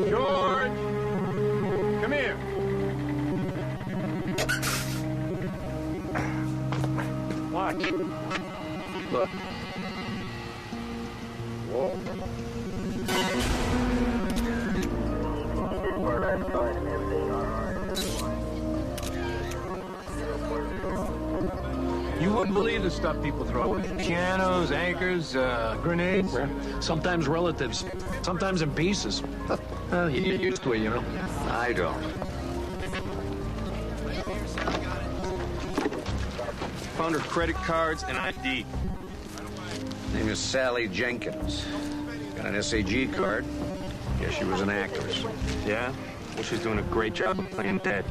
George! Come here. Watch. Look. Whoa. You wouldn't believe the stuff people throw away. Pianos, anchors, grenades. Sometimes relatives, sometimes in pieces. You get used to it, you know. I don't. Found her credit cards and ID. Name is Sally Jenkins. Got an SAG card. Guess she was an actress. Yeah? Well, she's doing a great job playing dead.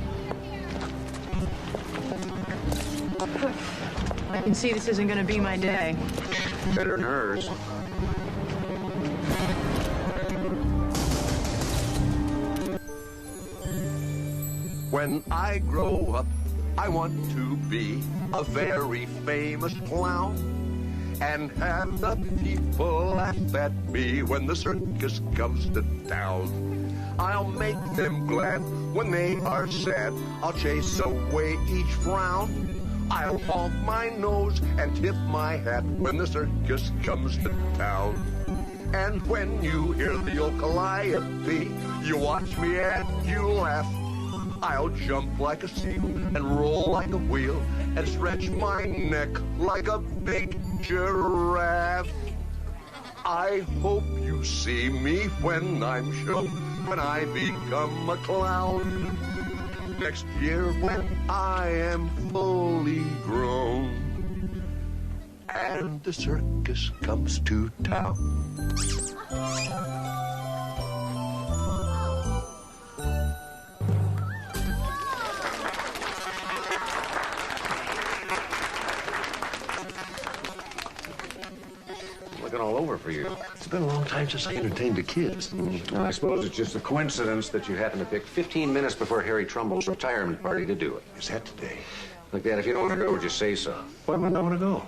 I can see this isn't going to be my day. Better than hers. When I grow up, I want to be a very famous clown and have the people laugh at me when the circus comes to town. I'll make them glad when they are sad. I'll chase away each frown. I'll honk my nose and tip my hat when the circus comes to town. And when you hear the old calliope, you watch me and you laugh. I'll jump like a seal and roll like a wheel and stretch my neck like a big giraffe. I hope you see me when I'm shown, when I become a clown. Next year when I am fully grown and the circus comes to town. Looking all over for you. It's been a long time since I entertained the kids. Well, I suppose it's just a coincidence that you happen to pick 15 minutes before Harry Trumbull's retirement party to do it. Is that today? Like that, if you don't want to go, just say so. Why would I want to go?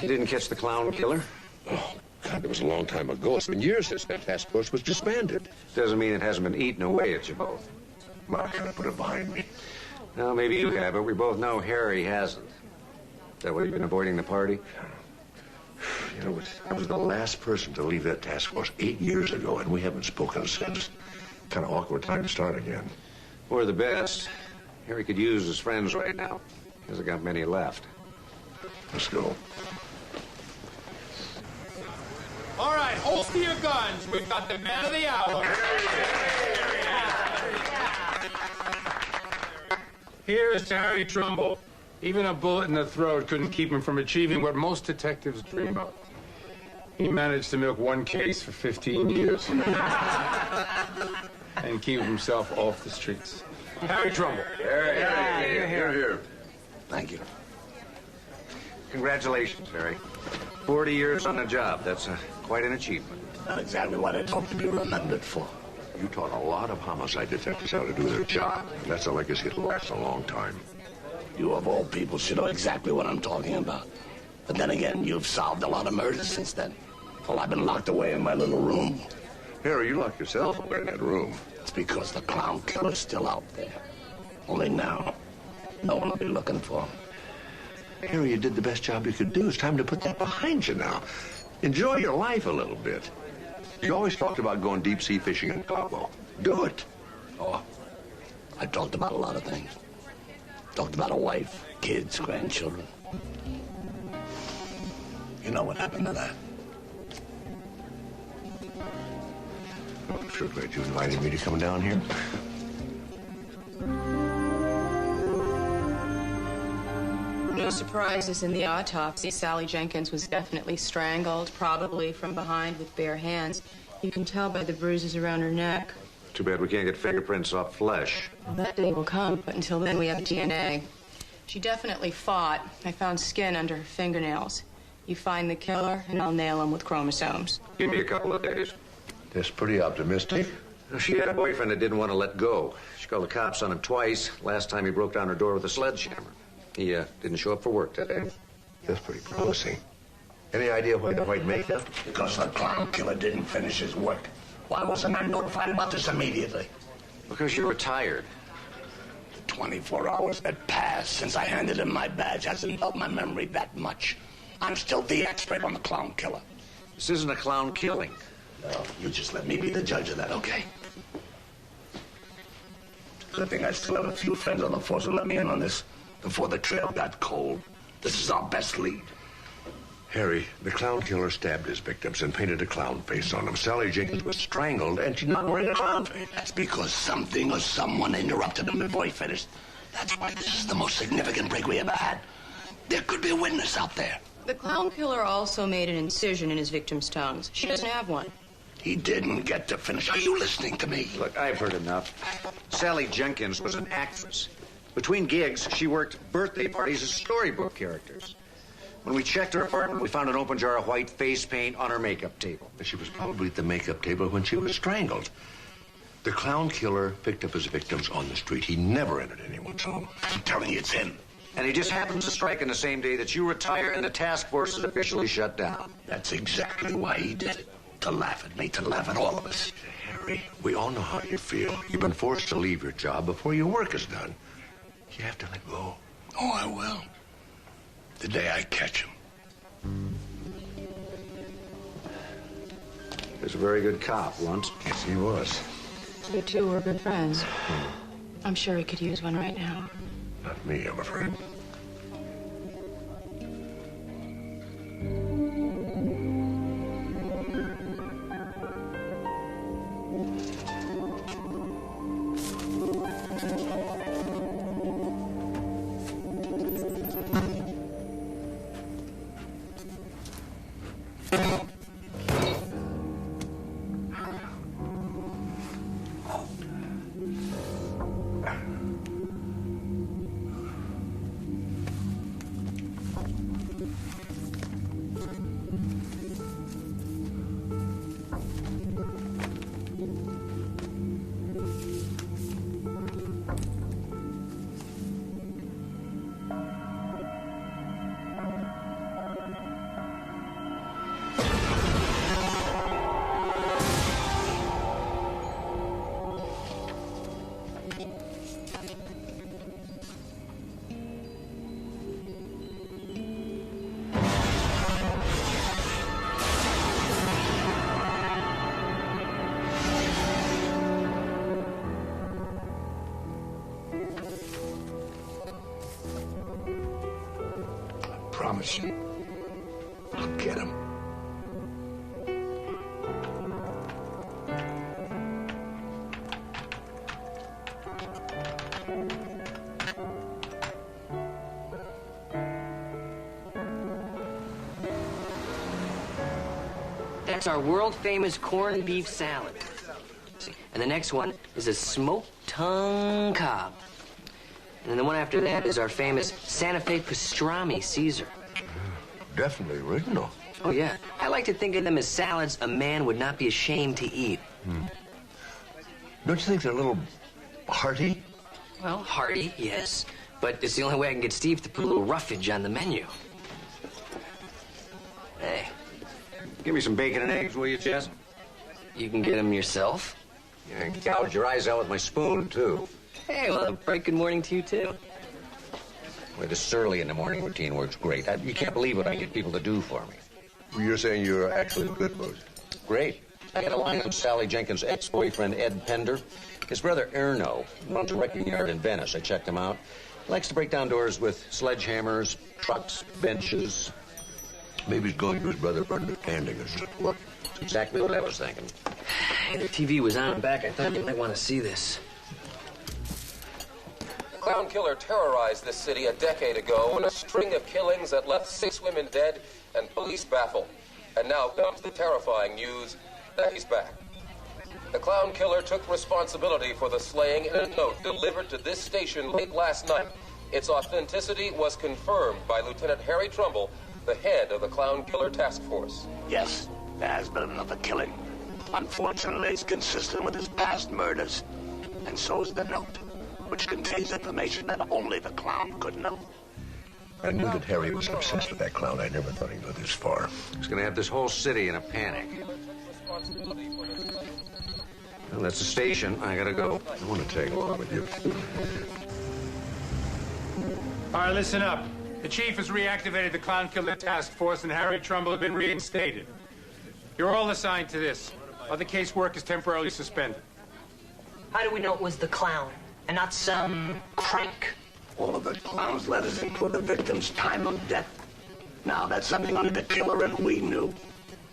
You didn't catch the clown killer? Oh, God, it was a long time ago. It's been years since that task force was disbanded. Doesn't mean it hasn't been eaten away at you both. Mark, I put it behind me. Well, maybe you have, but we both know Harry hasn't. Is that why you've been avoiding the party? You know, I was the last person to leave that task force 8 years ago, and we haven't spoken since. Kind of awkward time to start again. We're the best. Harry could use his friends right now. He hasn't got many left. Let's go. All right, holster your guns. We've got the man of the hour. Here is Harry Trumbull. Even a bullet in the throat couldn't keep him from achieving what most detectives dream of. He managed to milk one case for 15 years and keep himself off the streets. Harry Trumbull. Here. Thank you. Congratulations, Harry. 40 years on the job. That's quite an achievement. Not exactly what I'd hope to be remembered for. You taught a lot of homicide detectives how to do their job. That's a legacy that'll last a long time. You, of all people, should know exactly what I'm talking about. But then again, you've solved a lot of murders since then. Well, I've been locked away in my little room. Harry, you locked yourself away in that room. It's because the clown killer's still out there. Only now, no one will be looking for him. Harry, you did the best job you could do. It's time to put that behind you now. Enjoy your life a little bit. You always talked about going deep-sea fishing in Cabo. Do it. Oh, I talked about a lot of things. Talked about a wife, kids, grandchildren. You know what happened to that? I'm sure glad you invited me to come down here. No surprises in the autopsy. Sally Jenkins was definitely strangled, probably from behind with bare hands. You can tell by the bruises around her neck. Too bad we can't get fingerprints off flesh. Well, that day will come, but until then we have DNA. She definitely fought. I found skin under her fingernails. You find the killer, and I'll nail him with chromosomes. Give me a couple of days. That's pretty optimistic. She had a boyfriend that didn't want to let go. She called the cops on him twice. Last time he broke down her door with a sledgehammer. He didn't show up for work that day. That's pretty promising. Any idea why the white makeup? Because the clown killer didn't finish his work. Why wasn't I notified about this immediately? Because you're retired. The 24 hours that passed since I handed him my badge hasn't helped my memory that much. I'm still the expert on the clown killer. This isn't a clown killing. No, you just let me be the judge of that, okay? Good thing I still have a few friends on the force who let me in on this before the trail got cold. This is our best lead. Harry, the clown killer stabbed his victims and painted a clown face on them. Sally Jenkins was strangled, and she's not wearing a clown face. That's because something or someone interrupted him before he finished. That's why this is the most significant break we ever had. There could be a witness out there. The clown killer also made an incision in his victim's tongues. She doesn't have one. He didn't get to finish. Are you listening to me? Look, I've heard enough. Sally Jenkins was an actress. Between gigs, she worked birthday parties as storybook characters. When we checked her apartment, we found an open jar of white face paint on her makeup table. She was probably at the makeup table when she was strangled. The clown killer picked up his victims on the street. He never entered anyone's home. I'm telling you, it's him. And he just happens to strike on the same day that you retire and the task force is officially shut down. That's exactly why he did it. To laugh at me, to laugh at all of us. Harry, we all know how you feel. You've been forced to leave your job before your work is done. You have to let go. Oh, I will. The day I catch him. He was a very good cop once. Yes, he was. You two were good friends. I'm sure he could use one right now. Not me, I'm afraid. Promise you, I'll get him. That's our world-famous corned beef salad. And the next one is a smoked tongue cob. And then the one after that is our famous Santa Fe pastrami Caesar. Definitely original. Oh, yeah. I like to think of them as salads a man would not be ashamed to eat. Don't you think they're a little hearty? Well, hearty, yes. But it's the only way I can get Steve to put a little roughage on the menu. Hey. Give me some bacon and eggs, will you, Chess? You can get them yourself? Yeah, gouge your eyes out with my spoon, too. Hey, well, a bright good morning to you, too. Well, this early in the morning routine works great. You can't believe what I get people to do for me. You're saying you're actually good at it. Great. I got a line on Sally Jenkins' ex-boyfriend, Ed Pender. His brother, Erno, runs a wrecking yard in Venice. I checked him out. He likes to break down doors with sledgehammers, trucks, benches. Maybe he's going to his brother for understanding us. What? That's exactly what I was thinking. Hey, the TV was on back. I thought you might want to see this. The clown killer terrorized this city a decade ago in a string of killings that left 6 women dead and police baffled. And now comes the terrifying news that he's back. The clown killer took responsibility for the slaying in a note delivered to this station late last night. Its authenticity was confirmed by Lieutenant Harry Trumbull, the head of the Clown Killer Task Force. Yes, there has been another killing. Unfortunately, it's consistent with his past murders. And so is the note, which contains information that only the clown could know. I knew that Harry was obsessed with that clown. I never thought he'd go this far. He's gonna have this whole city in a panic. Well, that's the station. I gotta go. I want to tag along with you. All right, listen up. The chief has reactivated the Clown Killer Task Force, and Harry Trumbull have been reinstated. You're all assigned to this. Other casework is temporarily suspended. How do we know it was the clown and not some crank? All of the clown's letters include the victim's time of death. Now, that's something only the killer and we knew.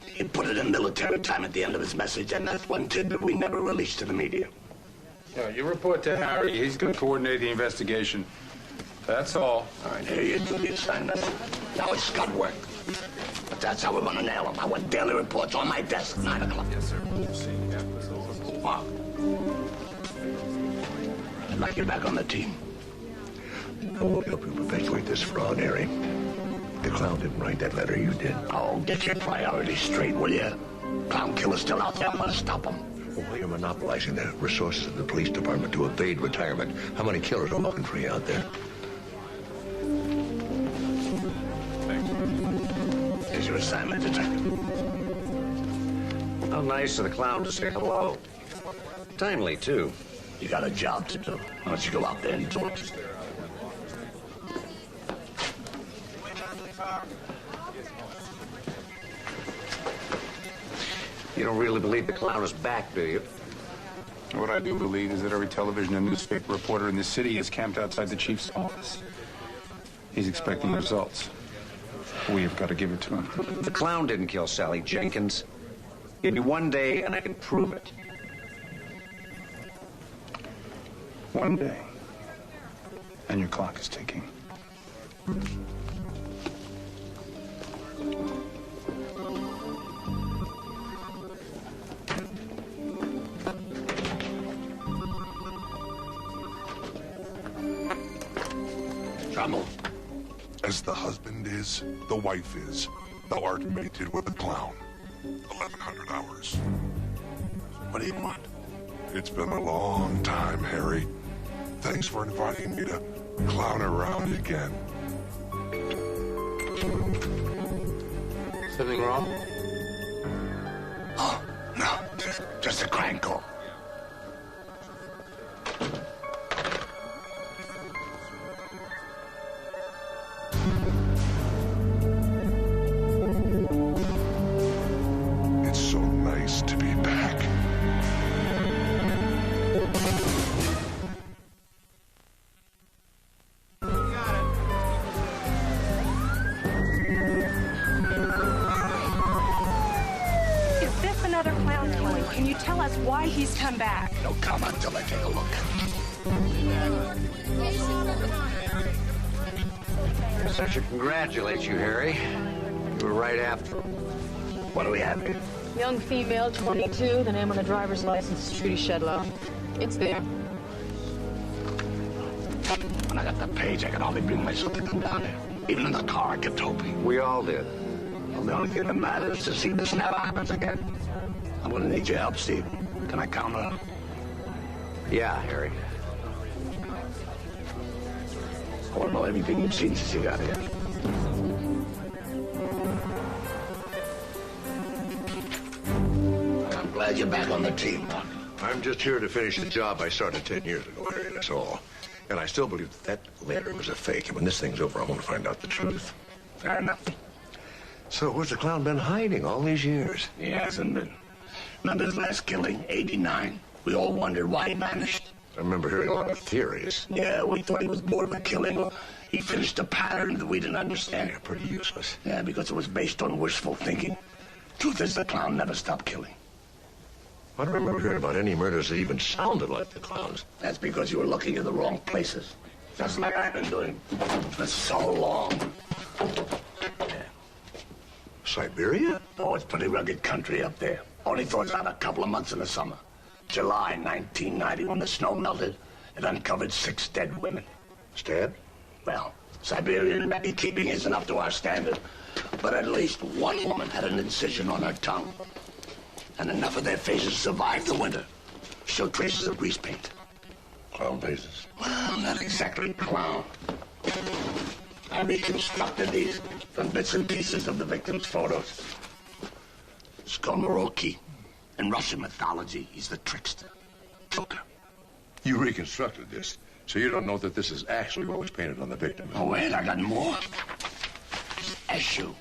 He put it in military time at the end of his message, and that's one tidbit we never released to the media. Yeah, you report to Harry. He's going to coordinate the investigation. That's all. All right, here you do the assignment. Now it's scud work. But that's how we're going to nail him. I want daily reports on my desk, 9 o'clock. Yes, sir. Wow. I'd like you back on the team. I won't help you perpetuate this fraud, Harry. The clown didn't write that letter, you did. Oh, get your priorities straight, will you? Clown killer's still out there. I'm going to stop him. Well, you're monopolizing the resources of the police department to evade retirement. How many killers are looking for you out there? Here's your assignment, detective. How nice of the clown to say hello. Timely, too. You got a job to do. Why don't you go out there and do it? You don't really believe the clown is back, do you? What I do believe is that every television and newspaper reporter in the city is camped outside the chief's office. He's expecting results. We have got to give it to him. The clown didn't kill Sally Jenkins. Give me one day and I can prove it. One day. And your clock is ticking. Trumbull. As the husband is, the wife is. Thou art mated with the clown. 1100 hours. What do you want? It's been a long time, Harry. Thanks for inviting me to clown around again. Something wrong? Oh, no. Just a crank call. It's so nice to be back. Is this another clown killing? Can you tell us why he's come back? No comment until I take a look. I should congratulate you, Harry. You were right after him. What do we have here? Young female, 22. The name on the driver's license is Trudy Shedlow. It's there. When I got the page, I could hardly bring myself to come down there. Even in the car, I kept hoping. We all did. Well, the only thing that matters is to see this never happens again. I'm gonna need your help, Steve. Can I count on it? Yeah, Harry. I want to know everything you've seen since you got here. I'm glad you're back on the team, Doc. I'm just here to finish the job I started 10 years ago, Harry, that's all. And I still believe that letter was a fake. And when this thing's over, I want to find out the truth. Fair enough. So where's the clown been hiding all these years? He hasn't been. Remember his last killing, 89? We all wondered why he vanished. I remember hearing a lot of theories. Yeah, we thought he was bored with killing, or he finished a pattern that we didn't understand. They're pretty useless. Yeah, because it was based on wishful thinking. Truth is, the clown never stopped killing. I don't remember hearing about any murders that even sounded like the clown's. That's because you were looking in the wrong places. Just like I've been doing for so long. Siberia? Oh, it's pretty rugged country up there. Only thaws out a couple of months in the summer. July 1990, when the snow melted, it uncovered 6 dead women. Stabbed? Well, Siberian record keeping isn't up to our standard, but at least one woman had an incision on her tongue. And enough of their faces survived the winter. Showed traces of grease paint. Clown faces. Well, not exactly clown. I reconstructed these from bits and pieces of the victim's photos. Skomoroki. In Russian mythology, he's the trickster. Joker. You reconstructed this, so you don't know that this is actually what was painted on the victim. Oh, wait, I got more. Eshu.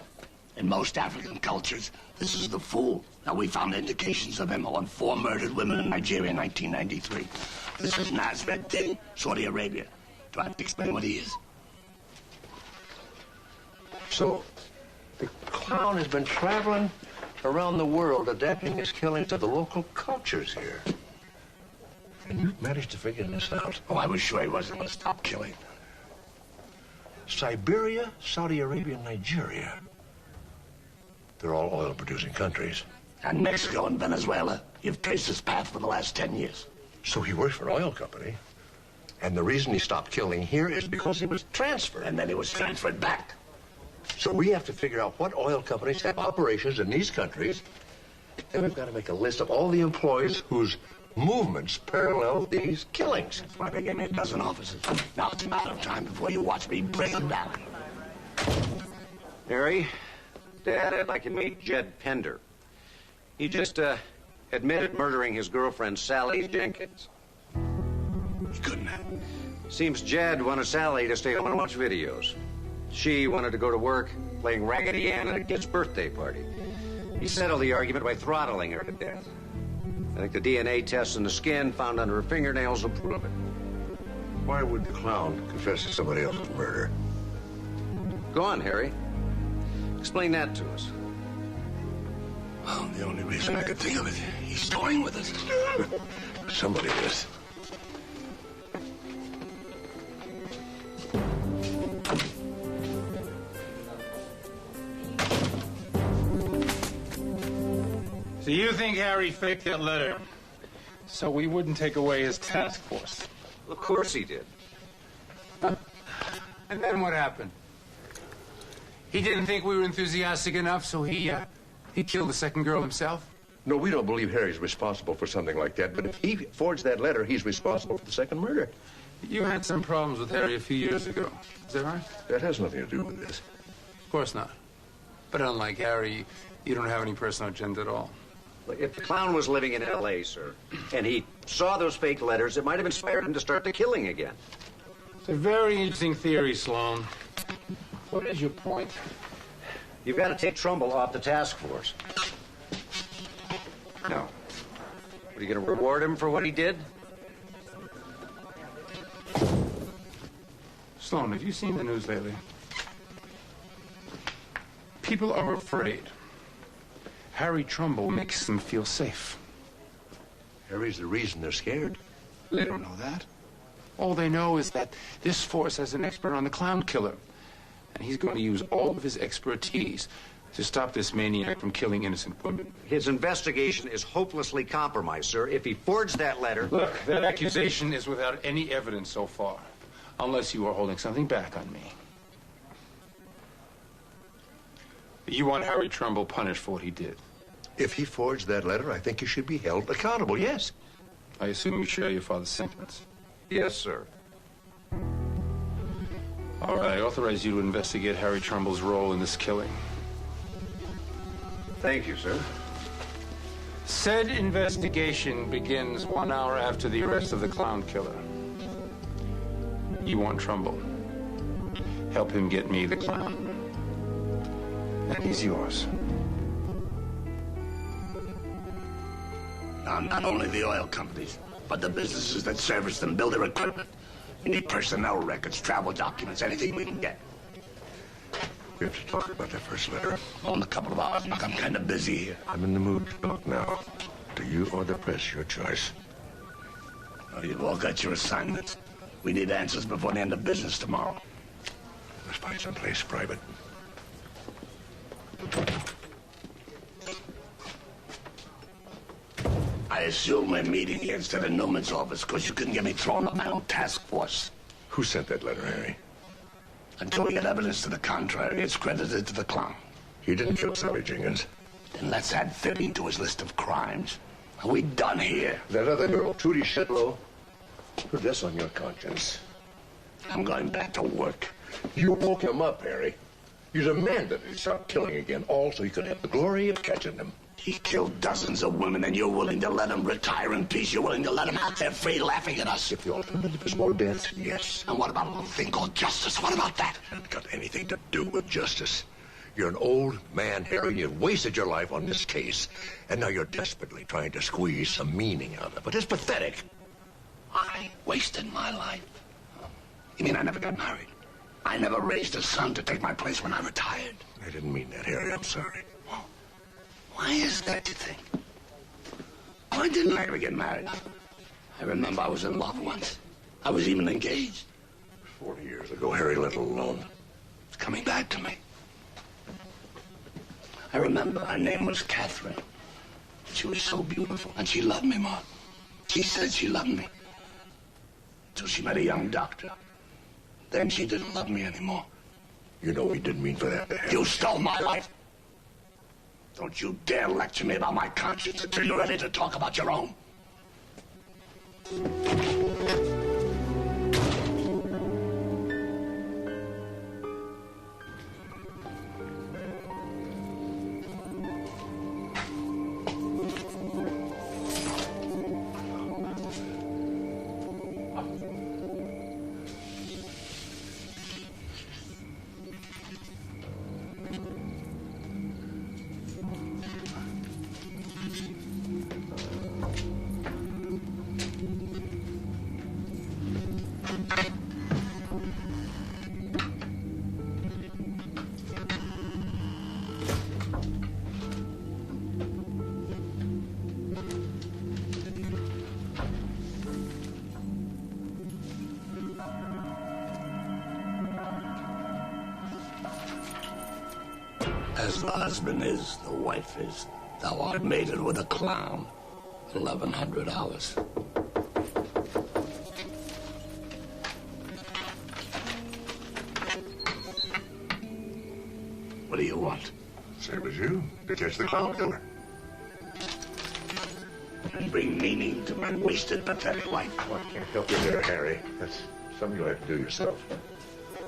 In most African cultures, this is the fool. Now, we found indications of him on 4 murdered women in Nigeria in 1993. This is Nasreddin, Saudi Arabia. Do I have to explain what he is? So, the clown has been traveling around the world adapting his killing to the local cultures here. And you've managed to figure this out. Oh, I was sure he wasn't going to stop killing. Siberia, Saudi Arabia, Nigeria. They're all oil-producing countries. And Mexico and Venezuela. You've traced his path for the last 10 years. So he worked for an oil company. And the reason he stopped killing here is because he was transferred. And then he was transferred back. So we have to figure out what oil companies have operations in these countries. Then we've got to make a list of all the employees whose movements parallel these killings. That's why they gave me a dozen officers. Now it's a matter of time before you watch me bring them down. Harry, Dad, I'd like you to meet Jed Pender. He just admitted murdering his girlfriend, Sally Jenkins. He couldn't have. Seems Jed wanted Sally to stay home and watch videos. She wanted to go to work playing Raggedy Ann at a kid's birthday party. He settled the argument by throttling her to death. I think the DNA tests in the skin found under her fingernails will prove it. Why would the clown confess to somebody else's murder? Go on, Harry. Explain that to us. Well, the only reason I could think of it, he's toying with us. Somebody is. So you think Harry faked that letter so we wouldn't take away his task force? Of course he did. And then what happened? He didn't think we were enthusiastic enough, so he killed the second girl himself? No, we don't believe Harry's responsible for something like that, but if he forged that letter, he's responsible for the second murder. You had some problems with Harry a few years ago. Is that right? That has nothing to do with this. Of course not. But unlike Harry, you don't have any personal agenda at all. Look, if the clown was living in L.A., sir, and he saw those fake letters, it might have inspired him to start the killing again. It's a very interesting theory, Sloan. What is your point? You've got to take Trumbull off the task force. No. Are you going to reward him for what he did? Sloan, have you seen the news lately? People are afraid. Harry Trumbull makes them feel safe. Harry's the reason they're scared. They don't know that. All they know is that this force has an expert on the clown killer. And he's going to use all of his expertise to stop this maniac from killing innocent women. His investigation is hopelessly compromised, sir. If he forged that letter... Look, that accusation is without any evidence so far. Unless you are holding something back on me. You want Harry Trumbull punished for what he did? If he forged that letter, I think he should be held accountable, yes. I assume you share your father's sentiments. Yes, sir. All right, I authorize you to investigate Harry Trumbull's role in this killing. Thank you, sir. Said investigation begins 1 hour after the arrest of the clown killer. You want Trumbull. Help him get me the clown. And he's yours. Now, not only the oil companies, but the businesses that service them, build their equipment. We need personnel records, travel documents, anything we can get. We have to talk about that first letter. Oh, in a couple of hours. Look, I'm kind of busy here. I'm in the mood to talk now. To you or the press, your choice. Well, you've all got your assignments. We need answers before the end of business tomorrow. Let's find someplace private. I assume we're meeting here instead of Newman's office because you couldn't get me thrown off my own task force. Who sent that letter, Harry? Until we get evidence to the contrary, it's credited to the clown. He didn't kill Sally Jenkins. Then let's add 30 to his list of crimes. Are we done here? That other girl, Trudy Shitlow, put this on your conscience. I'm going back to work. You woke him up, Harry. You demanded he stop killing again, all so you could have the glory of catching him. He killed dozens of women, and you're willing to let him retire in peace. You're willing to let him out there free, laughing at us. If the alternative is more death, yes. And what about a little thing called justice? What about that? It hasn't got anything to do with justice. You're an old man, Harry. You've wasted your life on this case, and now you're desperately trying to squeeze some meaning out of it. It's pathetic. I wasted my life? You mean I never got married? I never raised a son to take my place when I retired? I didn't mean that, Harry. I'm sorry. Well, why is that, you think? Why didn't I ever get married? I remember I was in love once. I was even engaged. 40 years ago, Harry, let alone. It's coming back to me. I remember her name was Catherine. She was so beautiful, and she loved me, Ma. She said she loved me. Till she met a young doctor. Then she didn't love me anymore. You know he didn't mean for that to happen. You stole my life. Don't you dare lecture me about my conscience until you're ready to talk about your own. As the husband is, the wife is. Thou art mated with a clown. 1100 hours. What do you want? Same as you, to catch the clown killer. Bring meaning to my wasted, pathetic life. I can't help you there, Harry. That's something you'll have to do yourself.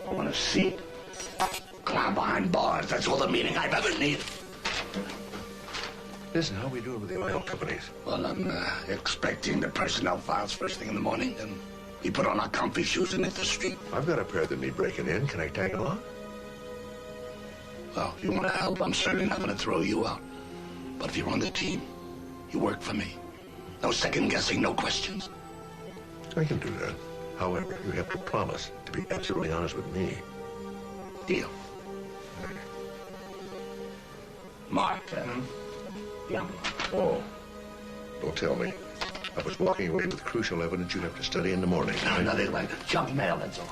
I want to see. Clown behind bars, that's all the meaning I've ever needed. Listen, how are we doing with the oil companies? Well, I'm expecting the personnel files first thing in the morning, then we put on our comfy shoes and hit the street. I've got a pair that need breaking in. Can I tag along? Well, if you want to help, I'm certainly not going to throw you out. But if you're on the team, you work for me. No second guessing, no questions. I can do that. However, you have to promise to be absolutely honest with me. Deal. Mark, yeah. Oh, don't tell me. I was walking away with crucial evidence you'd have to study in the morning. No, nothing like junk mail, that's all.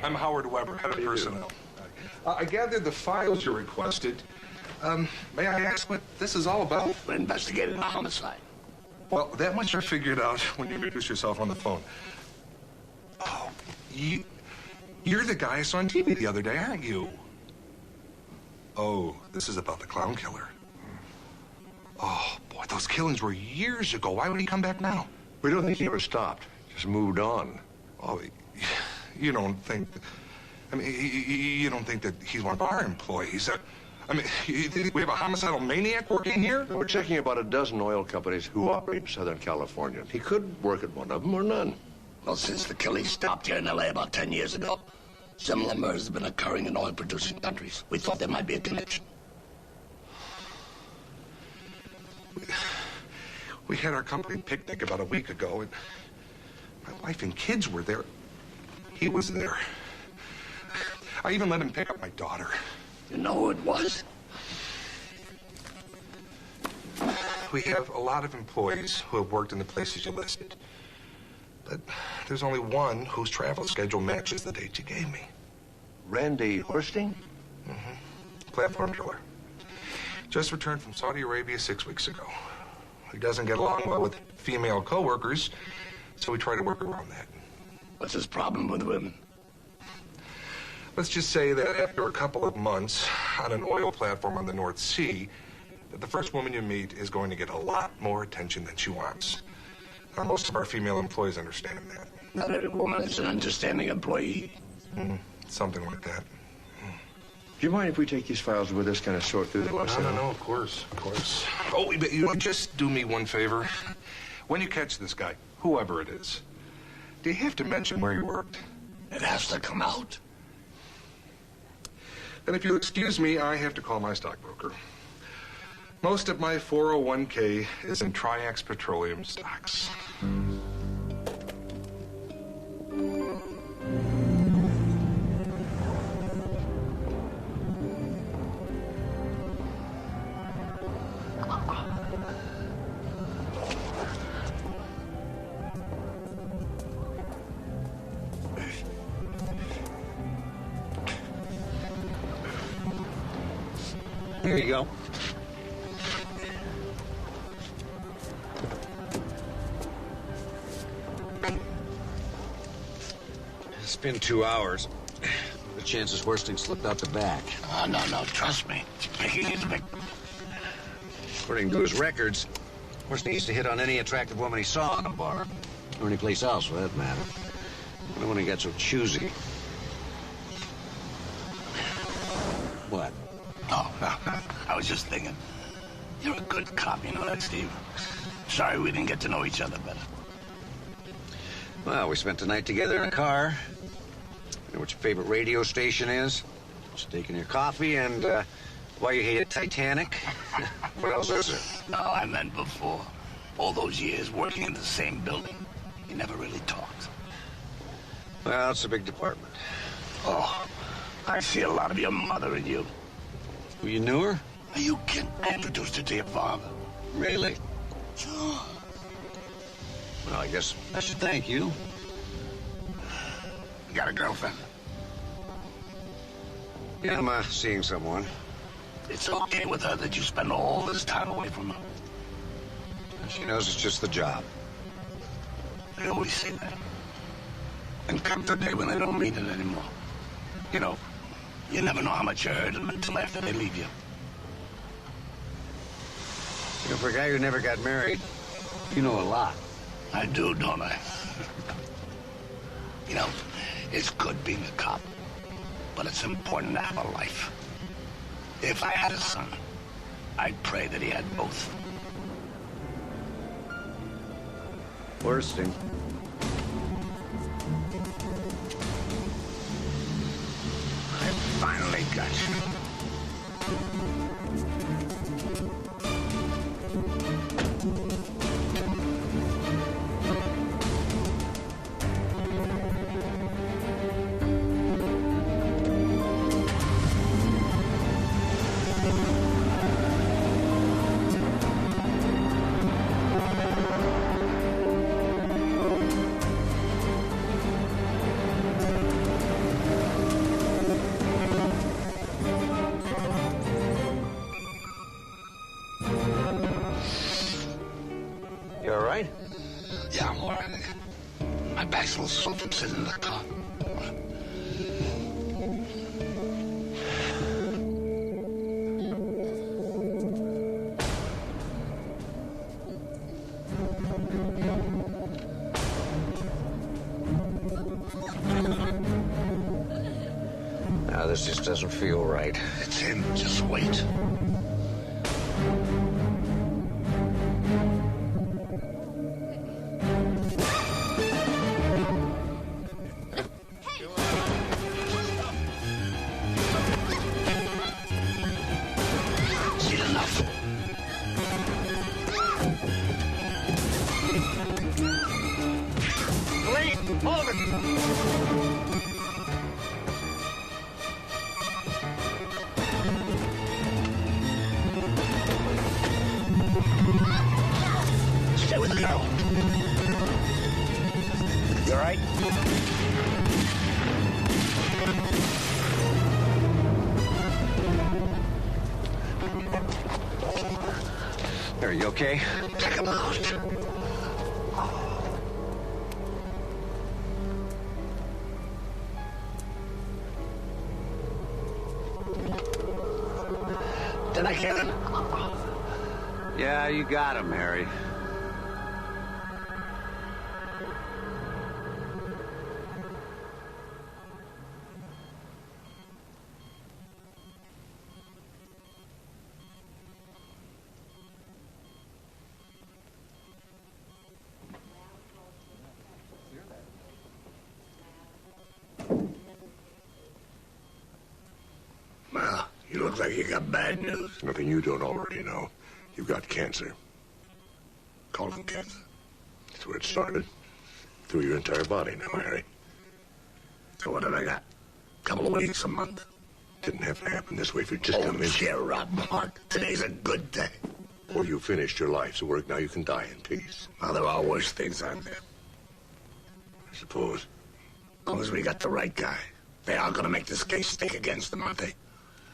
I'm Howard Weber, head of personnel. I gathered the files you requested. May I ask what this is all about? We're investigating a homicide. Well, that much I figured out when you introduced yourself on the phone. Oh, you're the guy I saw on TV the other day, aren't you? Oh, this is about the clown killer. Oh, boy, those killings were years ago. Why would he come back now? We don't think he ever stopped. Just moved on. Oh, you don't think... I mean, you don't think that he's one of our employees? I mean, you think we have a homicidal maniac working here? We're checking about a dozen oil companies who operate in Southern California. He could work at one of them or none. Well, since the killing stopped here in L.A. about 10 years ago, similar murders have been occurring in oil-producing countries. We thought there might be a connection. We had our company picnic about a week ago, and my wife and kids were there. He was there. I even let him pick up my daughter. You know who it was? We have a lot of employees who have worked in the places you listed. But there's only one whose travel schedule matches the dates you gave me. Randy Horsting? Mm-hmm. platform killer. Just returned from Saudi Arabia 6 weeks ago. He doesn't get along well with female co-workers, so we try to work around that. What's his problem with women? Let's just say that after a couple of months on an oil platform on the North Sea, that the first woman you meet is going to get a lot more attention than she wants. Now, most of our female employees understand that. Not every woman is an understanding employee. Something like that. Do you mind if we take these files with us, kind of sort through them? No, of course. Oh, but you know, just do me one favor. When you catch this guy, whoever it is, do you have to mention where he worked? It has to come out. Then if you'll excuse me, I have to call my stockbroker. Most of my 401k is in Triax Petroleum stocks. Here you go. It's been 2 hours. The chances Worsting slipped out the back. Oh, no, trust me. According to his records, Worsting used to hit on any attractive woman he saw in a bar. Or any place else, for that matter. I don't want to get so choosy. What? No, I was just thinking. You're a good cop, you know that, Steve? Sorry we didn't get to know each other better. Well, we spent the night together in a car. You know what your favorite radio station is? Just taking your coffee and why you hated Titanic. What else is there? No, I meant before. All those years working in the same building, you never really talked. Well, it's a big department. Oh, I see a lot of your mother in you. Well, you knew her? Are you kidding? I introduced her to your father. Really? Sure. Well, I guess I should thank you. You got a girlfriend? Yeah, I'm seeing someone. It's okay with her that you spend all this time away from her. She knows it's just the job. They always say that. And come today when they don't mean it anymore. You know, you never know how much you heard them until after they leave you. You know, for a guy who never got married, you know a lot. I do, don't I? You know, it's good being a cop, but it's important to have a life. If I had a son, I'd pray that he had both. Worsting. I finally got you. You all right? Yeah, I'm all right. My back's a little sore from sitting in the car. Now, this just doesn't feel right. It's him. Just wait. Stay with the girl. You all right? okay? Take him out. Did I get him? Yeah, you got him, Harry. Well, you look like you got bad news. Nothing you don't already know. You've got cancer. Colon cancer. That's where it started. Through your entire body now, Harry. So what have I got? Couple of weeks, a month? Didn't have to happen this way if you just come in. Cheer up, Mark. Today's a good day. Well, you finished your life's work. Now you can die in peace. Well, there are worse things out there. I suppose. As long as we got the right guy. They are gonna make this case stick against them, aren't they?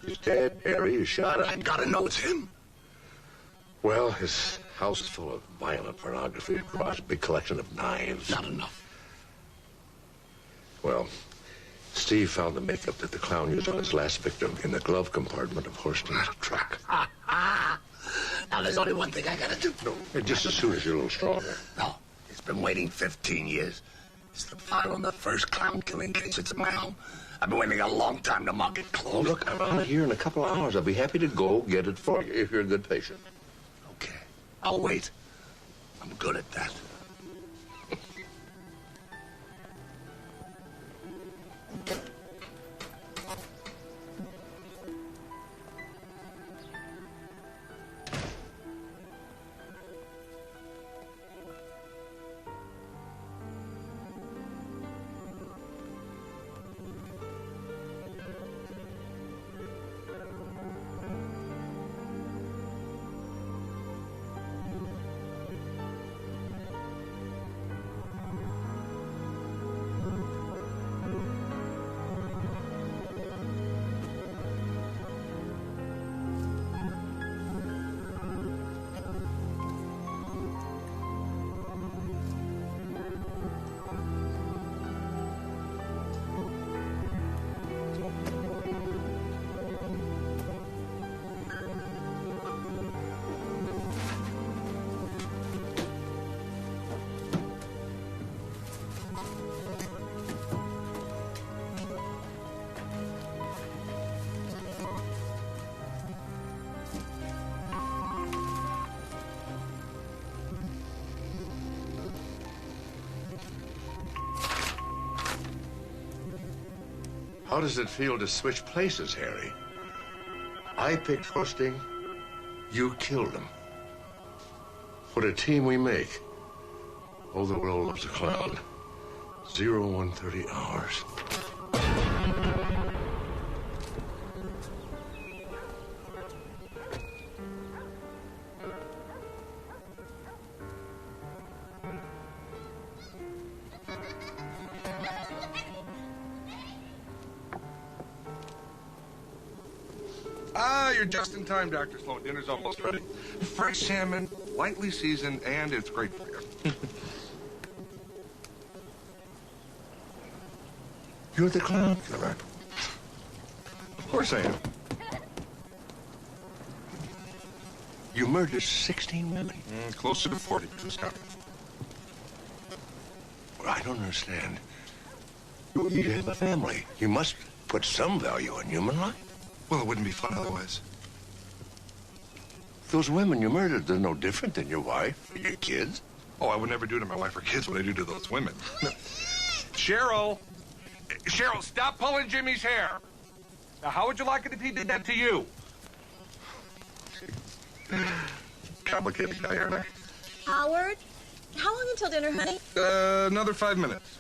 He's dead, Harry. He's shot. I gotta know it's him. Well, his house is full of violent pornography across a big collection of knives. Not enough. Well, Steve found the makeup that the clown used on his last victim in the glove compartment of Horston's truck. Now, there's only one thing I gotta do. No, just as soon as you're a little stronger. No, it's been waiting 15 years. It's the file on the first clown killing case. It's in my home. I've been waiting a long time to mark it closed. Oh, look, I'm out here in a couple of hours. I'll be happy to go get it for you if you're a good patient. Okay, I'll wait. I'm good at that. How does it feel to switch places, Harry? I picked Horsting. You killed him. What a team we make. Oh, the world loves a clown. 0130 hours. You're just in time, Dr. Sloan. Dinner's almost ready. Fresh salmon, lightly seasoned, and it's great for you. You're the clown killer. Of course I am. You murdered 16 women. Closer to 40, Scott. Well, I don't understand. You have a family. You must put some value in human life. Well, it wouldn't be fun otherwise. Those women you murdered, they're no different than your wife or your kids. Oh, I would never do to my wife or kids what I do to those women. Cheryl! Cheryl, stop pulling Jimmy's hair. Now, how would you like it if he did that to you? Complicated guy, aren't I? Howard, how long until dinner, honey? Another 5 minutes.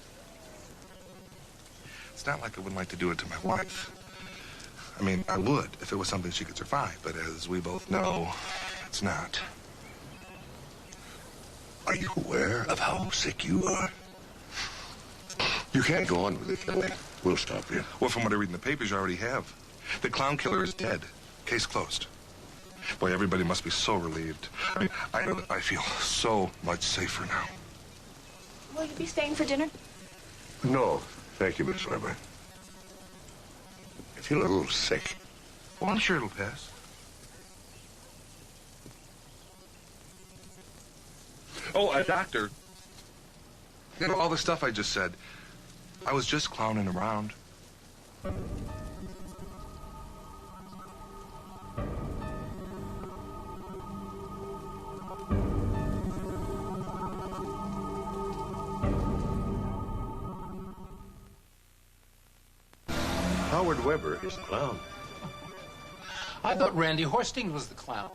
It's not like I wouldn't like to do it to my wife. I mean, I would if it was something she could survive, but as we both know, it's not. Are you aware of how sick you are? You can't go on with it, Kelly. We'll stop you. Well, from what I read in the papers, you already have. The clown killer is dead. Case closed. Boy, everybody must be so relieved. I feel so much safer now. Will you be staying for dinner? No, thank you, Miss Weber. I feel a little sick. Well, I'm sure it'll pass. Oh, doctor. You know, all the stuff I just said, I was just clowning around. Howard Weber is the clown. I thought Randy Horsting was the clown.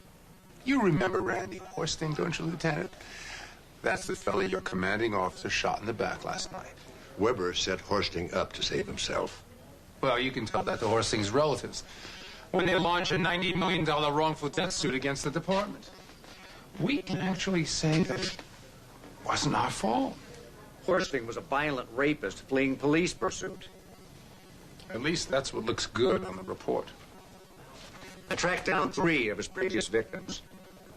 You remember Randy Horsting, don't you, Lieutenant? That's the fellow your commanding officer shot in the back last night. Weber set Horsting up to save himself. Well, you can tell that to Horsting's relatives when they launch a $90 million wrongful death suit against the department. We can actually say that it wasn't our fault. Horsting was a violent rapist fleeing police pursuit. At least that's what looks good on the report. I tracked down 3 of his previous victims.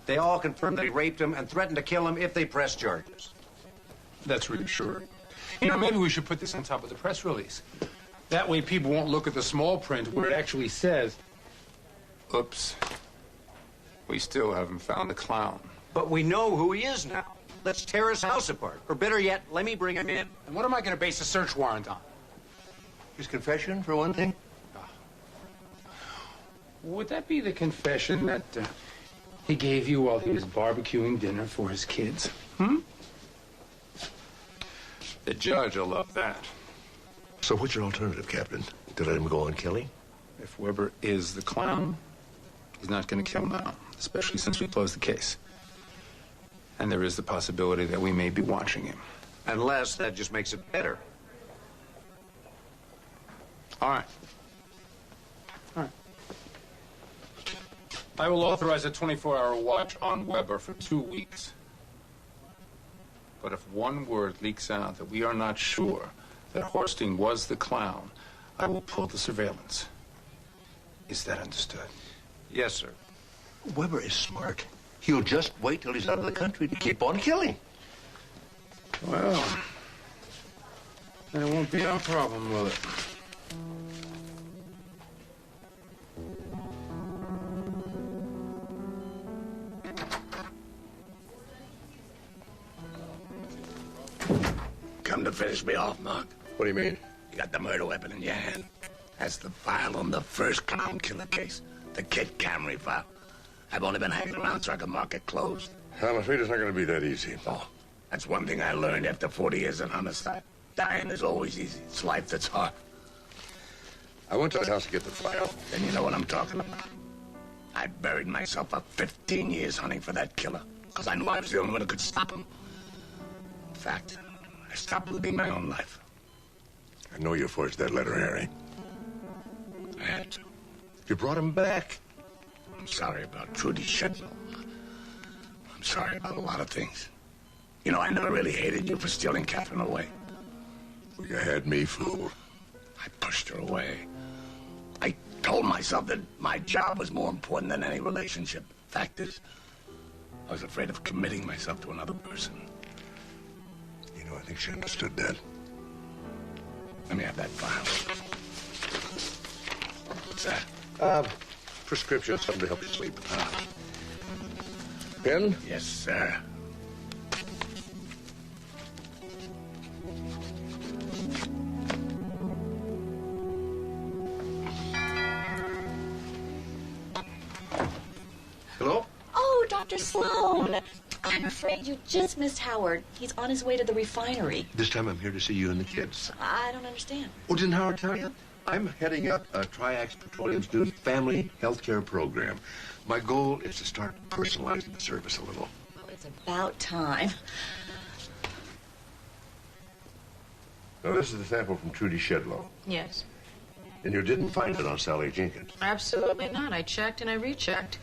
They all confirmed they raped him and threatened to kill him if they pressed charges. That's reassuring. You know, maybe we should put this on top of the press release. That way people won't look at the small print where it actually says, oops, we still haven't found the clown. But we know who he is now. Let's tear his house apart. Or better yet, let me bring him in. And what am I going to base a search warrant on? His confession, for one thing? Would that be the confession that he gave you while he was barbecuing dinner for his kids? The judge will love that. So what's your alternative, Captain? To let him go on killing? If Weber is the clown, he's not going to kill now, especially since we closed the case. And there is the possibility that we may be watching him. Unless that just makes it better. All right. I will authorize a 24-hour watch on Weber for 2 weeks. But if one word leaks out that we are not sure that Horsting was the clown, I will pull the surveillance. Is that understood? Yes, sir. Weber is smart. He'll just wait till he's out of the country to keep on killing. Well, then it won't be our problem, will it? Come to finish me off, Mark. What do you mean? You got the murder weapon in your hand. That's the file on the first clown killer case, the Kid Camry file. I've only been hanging around so I can mark it closed. I'm afraid it's not going to be that easy. Oh, that's one thing I learned after 40 years in homicide. Dying is always easy. It's life that's hard. I went to the house to get the file. Then you know what I'm talking about. I buried myself for 15 years hunting for that killer, because I knew I was the only one who could stop him. In fact, I stopped living my own life. I know you forged that letter, Harry. I had to. You brought him back. I'm sorry about Trudy Shedlow. I'm sorry about a lot of things. You know, I never really hated you for stealing Catherine away. You had me fooled. I pushed her away. I told myself that my job was more important than any relationship. Fact is, I was afraid of committing myself to another person. You know, I think she understood that. Let me have that file. What's that? Prescription, something to help you sleep. Pen? Yes, sir. Hello? Oh, Dr. Sloan. I'm afraid you just missed Howard. He's on his way to the refinery. This time I'm here to see you and the kids. I don't understand. Oh, didn't Howard tell you? I'm heading up Triax Petroleum's new family health care program. My goal is to start personalizing the service a little. Well, it's about time. Now, this is the sample from Trudy Shedlow. Yes. And you didn't find it on Sally Jenkins. Absolutely not. I checked and I rechecked.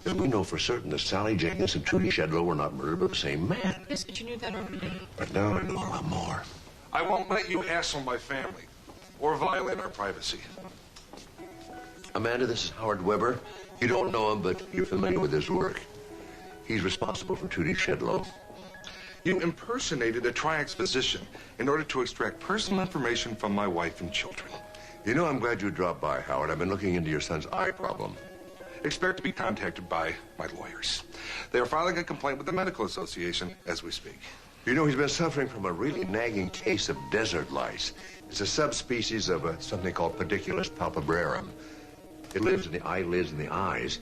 Then we know for certain that Sally Jenkins and Trudy Shedlow were not murdered by the same man. Yes, but you knew that already. But now I know a lot more. I won't let you hassle my family or violate our privacy. Amanda, this is Howard Weber. You don't know him, but you're familiar with his work. He's responsible for Trudy Shedlow. You impersonated a Triax physician in order to extract personal information from my wife and children. You know, I'm glad you dropped by, Howard. I've been looking into your son's eye problem. Expect to be contacted by my lawyers. They are filing a complaint with the Medical Association as we speak. You know, he's been suffering from a really nagging case of desert lice. It's a subspecies of something called Pediculus palpebrarum. It lives in the eyelids and the eyes,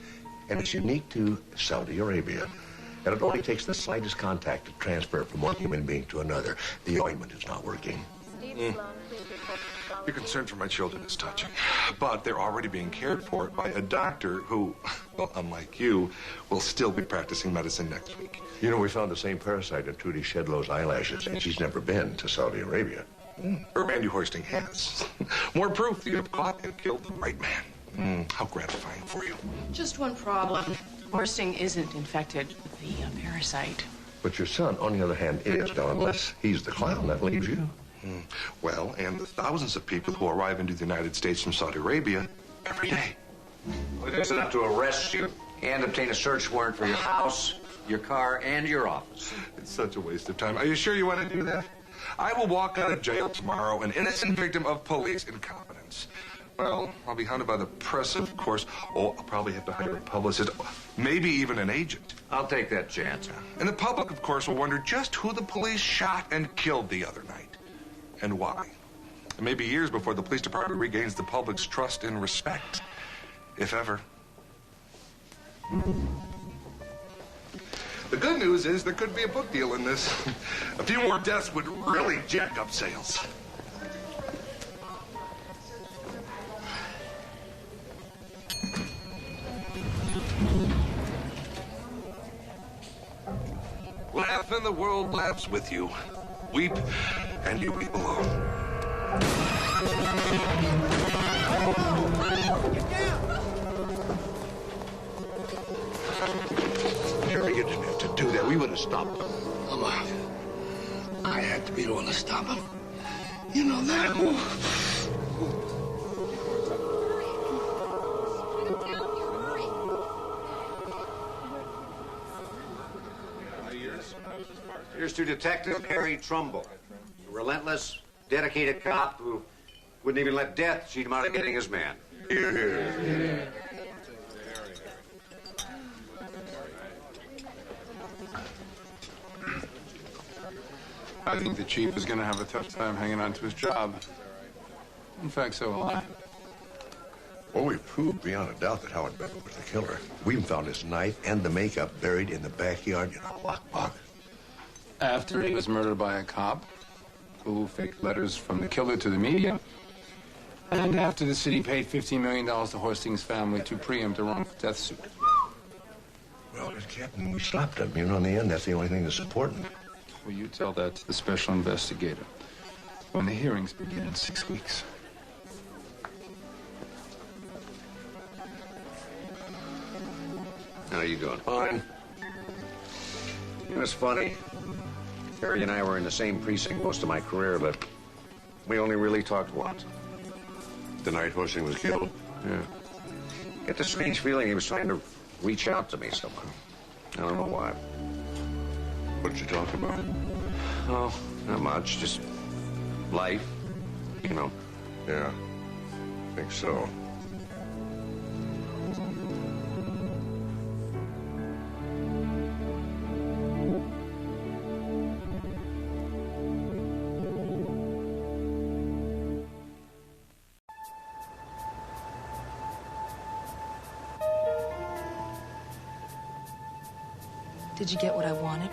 and it's unique to Saudi Arabia. And it only takes the slightest contact to transfer it from one human being to another. The ointment is not working. Your concern for my children is touching, but they're already being cared for by a doctor who, well, unlike you, will still be practicing medicine next week. You know, we found the same parasite in Trudy Shedlow's eyelashes, and she's never been to Saudi Arabia. Randy Hoisting has. More proof that you have caught and killed the right man. How gratifying for you. Just one problem. Hoisting isn't infected with the parasite. But your son, on the other hand, is. Now, unless he's the clown, that leaves you. Well, and the thousands of people who arrive into the United States from Saudi Arabia every day. Well, it isn't enough to arrest you and obtain a search warrant for your house, your car, and your office. It's such a waste of time. Are you sure you want to do that? I will walk out of jail tomorrow, an innocent victim of police incompetence. Well, I'll be hunted by the press, of course. Oh, I'll probably have to hire a publicist, maybe even an agent. I'll take that chance. And the public, of course, will wonder just who the police shot and killed the other night. And why. It may be years before the police department regains the public's trust and respect, if ever. The good news is there could be a book deal in this. A few more deaths would really jack up sales. Laugh and the world laughs with you. Weep and you weep alone. Harry, you didn't have to do that. We would have stopped them. Mama, I had to be the one to stop him. You know that. Here's to Detective Harry Trumbull, a relentless, dedicated cop who wouldn't even let death cheat him out of getting his man. I think the chief is going to have a tough time hanging on to his job. In fact, so will I. Well, we've proved beyond a doubt that Howard Weber was the killer. We even found his knife and the makeup buried in the backyard in a lockbox. After he was murdered by a cop who faked letters from the killer to the media, and after the city paid $15 million to Hoisting's family to preempt a wrongful death suit. Well, Captain, we stopped him. You know, in the end, that's the only thing that's important. Well, you tell that to the special investigator when the hearings begin in 6 weeks. How are you doing? Fine. You know, it's funny. Harry and I were in the same precinct most of my career, but we only really talked once. The night Hoisting was killed? Yeah. Get the strange feeling he was trying to reach out to me somehow. I don't know why. What did you talk about? Oh, not much. Just life, you know. Yeah, I think so. Did you get what I wanted?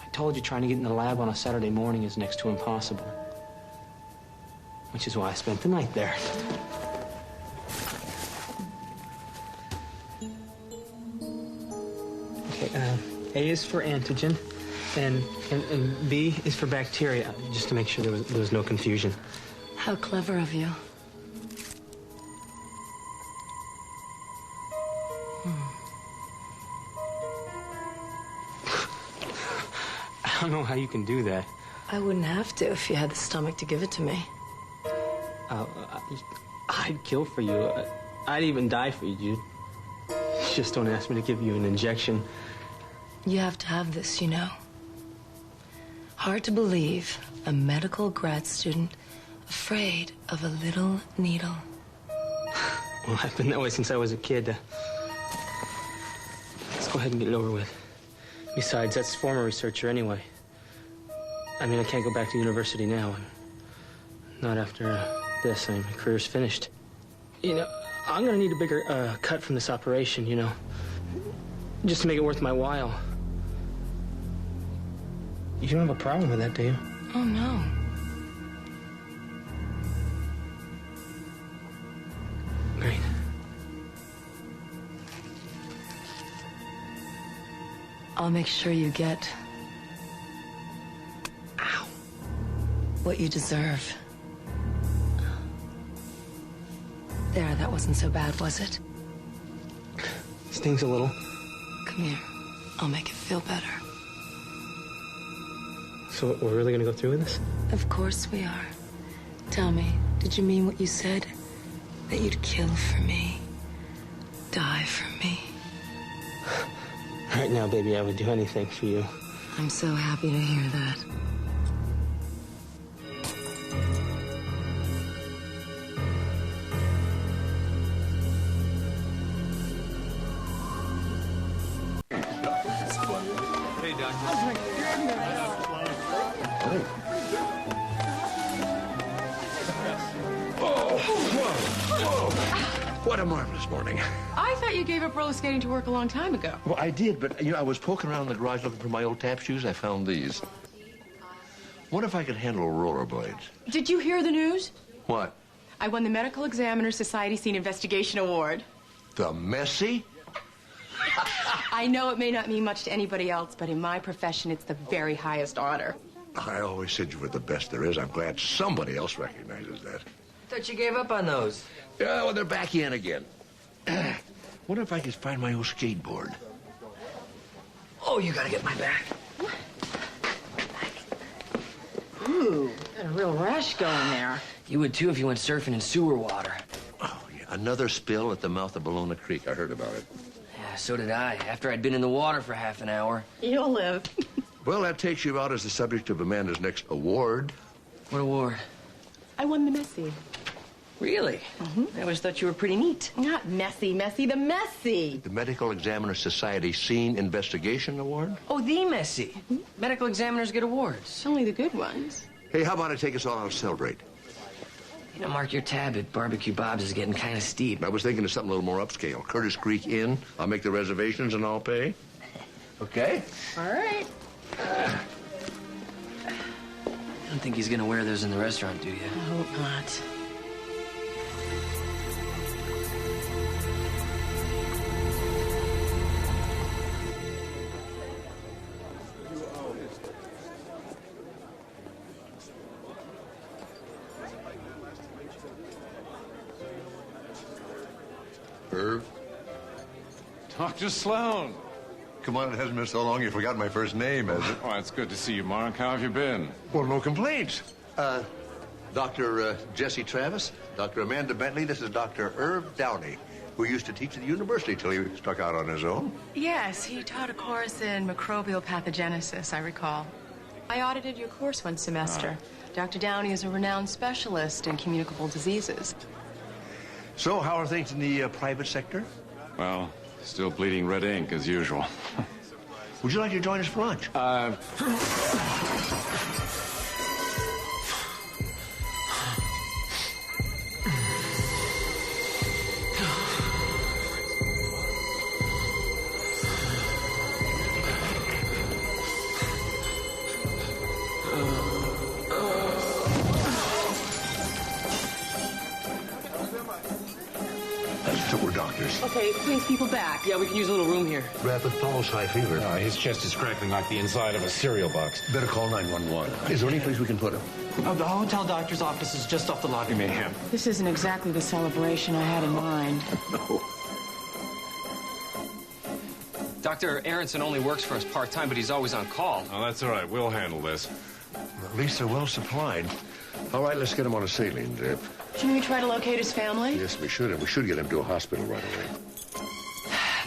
I told you trying to get in the lab on a Saturday morning is next to impossible. Which is why I spent the night there. Okay, A is for antigen, and B is for bacteria, just to make sure there was no confusion. How clever of you. I don't know how you can do that. I wouldn't have to if you had the stomach to give it to me. I'd kill for you. I'd even die for you, Jude. Just don't ask me to give you an injection. You have to have this, you know. Hard to believe, a medical grad student afraid of a little needle. Well, I've been that way since I was a kid. Let's go ahead and get it over with. Besides, that's former researcher anyway. I mean, I can't go back to university now. Not after this. I mean, my career's finished. You know, I'm gonna need a bigger cut from this operation, you know. Just to make it worth my while. You don't have a problem with that, do you? Oh, no. Great. I'll make sure you get... Ow. What you deserve. There, that wasn't so bad, was it? Stings a little. Come here. I'll make it feel better. So we're really gonna go through with this? Of course we are. Tell me, did you mean what you said? That you'd kill for me? Die for me? Right now, baby, I would do anything for you. I'm so happy to hear that. Hey, Doctor. What a marvelous morning. I thought you gave up roller skating to work a long time ago. Well, I did, but, I was poking around in the garage looking for my old tap shoes. I found these. What if I could handle rollerblades? Did you hear the news? What? I won the Medical Examiner Society Scene Investigation Award. The Messy? I know it may not mean much to anybody else, but in my profession, it's the very highest honor. I always said you were the best there is. I'm glad somebody else recognizes that. Thought you gave up on those. Yeah, well, they're back in again. Wonder if I could find my old skateboard. Oh, you gotta get my back. Ooh, got a real rush going there. You would too if you went surfing in sewer water. Oh, yeah. Another spill at the mouth of Ballona Creek. I heard about it. Yeah, so did I, after I'd been in the water for half an hour. You'll live. Well, that takes you out as the subject of Amanda's next award. What award? I won the Messy. Really? Mm-hmm. I always thought you were pretty neat. Not messy, the Messy. The Medical Examiner Society Scene Investigation Award? Oh, the Messy. Medical examiners get awards. Only the good ones. Hey, how about I take us all out to celebrate? You know, Mark, your tab at Barbecue Bob's is getting kind of steep. I was thinking of something a little more upscale. Curtis Creek Inn. I'll make the reservations and I'll pay. Okay? All right. I don't think he's gonna wear those in the restaurant, do you? I hope not. Irv? Dr. Sloan. Come on, it hasn't been so long you forgot my first name, has it? Oh, it's good to see you, Mark. How have you been? Well, no complaints. Dr. Jesse Travis, Dr. Amanda Bentley, this is Dr. Irv Downey, who used to teach at the university till he struck out on his own. Yes, he taught a course in microbial pathogenesis, I recall. I audited your course one semester. Dr. Downey is a renowned specialist in communicable diseases. So, how are things in the private sector? Well, still bleeding red ink as usual. Would you like to join us for lunch? We're doctors. Okay, brings people back. Yeah, we can use a little room here. Rapid follows high fever. His chest is crackling like the inside of a cereal box. Better call 911. Is there any place we can put him? The hotel doctor's office is just off the lobby, mayhem. This isn't exactly the celebration I had in mind. No. Dr. Aronson only works for us part-time, but he's always on call. Oh, that's all right. We'll handle this. At least they're well supplied. All right, let's get him on a saline drip. Shouldn't we try to locate his family? Yes, we should, and we should get him to a hospital right away.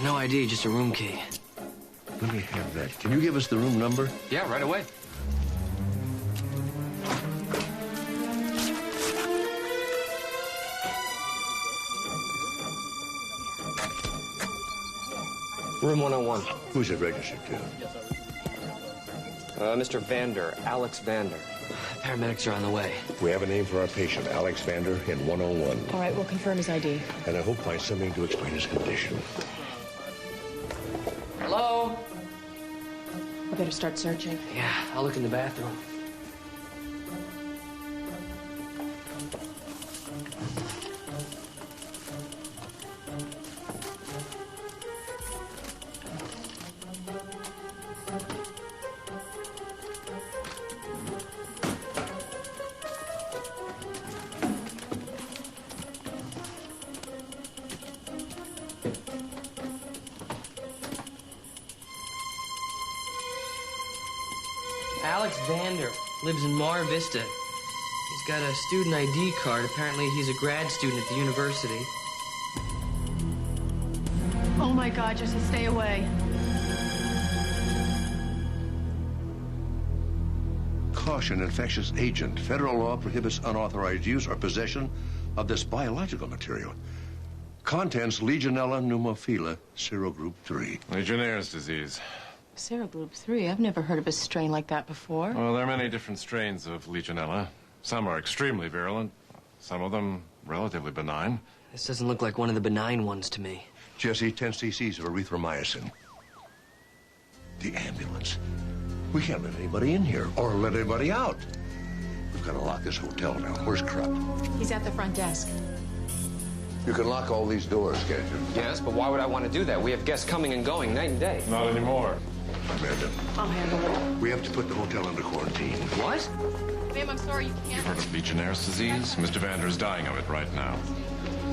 No ID, just a room key. Let me have that. Can you give us the room number? Yeah, right away. Room 101. Who's it registered to? Mr. Vander, Alex Vander. Paramedics are on the way. We have a name for our patient, Alex Vander, in 101. All right, we'll confirm his ID. And I hope find something to explain his condition. Hello? We better start searching. Yeah, I'll look in the bathroom. Alex Vander lives in Mar Vista. He's got a student ID card. Apparently, he's a grad student at the university. Oh my God, Jesse, stay away. Caution, infectious agent. Federal law prohibits unauthorized use or possession of this biological material. Contents Legionella pneumophila, serogroup 3. Legionnaire's disease. Serogroup 3? I've never heard of a strain like that before. Well, there are many different strains of Legionella. Some are extremely virulent, some of them relatively benign. This doesn't look like one of the benign ones to me. Jesse, 10 cc's of erythromycin. The ambulance. We can't let anybody in here or let anybody out. We've got to lock this hotel now. Where's Krupp? He's at the front desk. You can lock all these doors, can't you? Yes, but why would I want to do that? We have guests coming and going night and day. Not anymore. Amanda, I'll handle it. we have to put the hotel under quarantine. What? Ma'am, I'm sorry, you can't. Heard of Legionnaire's disease? Mr. Vander's dying of it right now.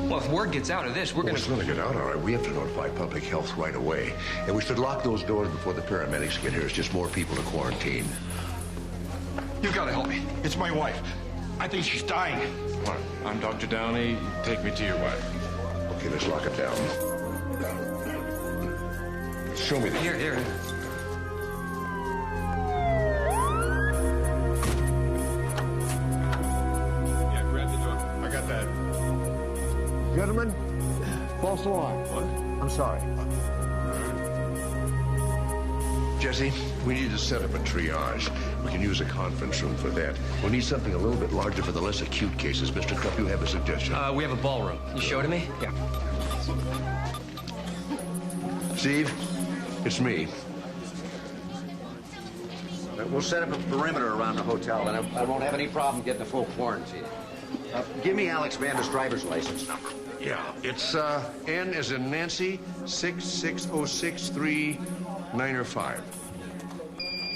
Well, if word gets out of this, we're Well, going it's to... going to get out, all right. We have to notify public health right away. And we should lock those doors before the paramedics get here. It's just more people to quarantine. You gotta help me. It's my wife. I think she's dying. What? I'm Dr. Downey. Take me to your wife. Okay, let's lock it down. Show me the... Here. Yeah, grab the door. I got that. Gentlemen, false alarm. What? I'm sorry. Jesse, we need to set up a triage. We can use a conference room for that. We'll need something a little bit larger for the less acute cases. Mr. Krupp, you have a suggestion? We have a ballroom. You show it to me? Yeah. Steve, it's me. We'll set up a perimeter around the hotel, and I won't have any problem getting a full quarantine. Give me Alex Vander's driver's license number. Yeah, it's N as in Nancy, 6606395.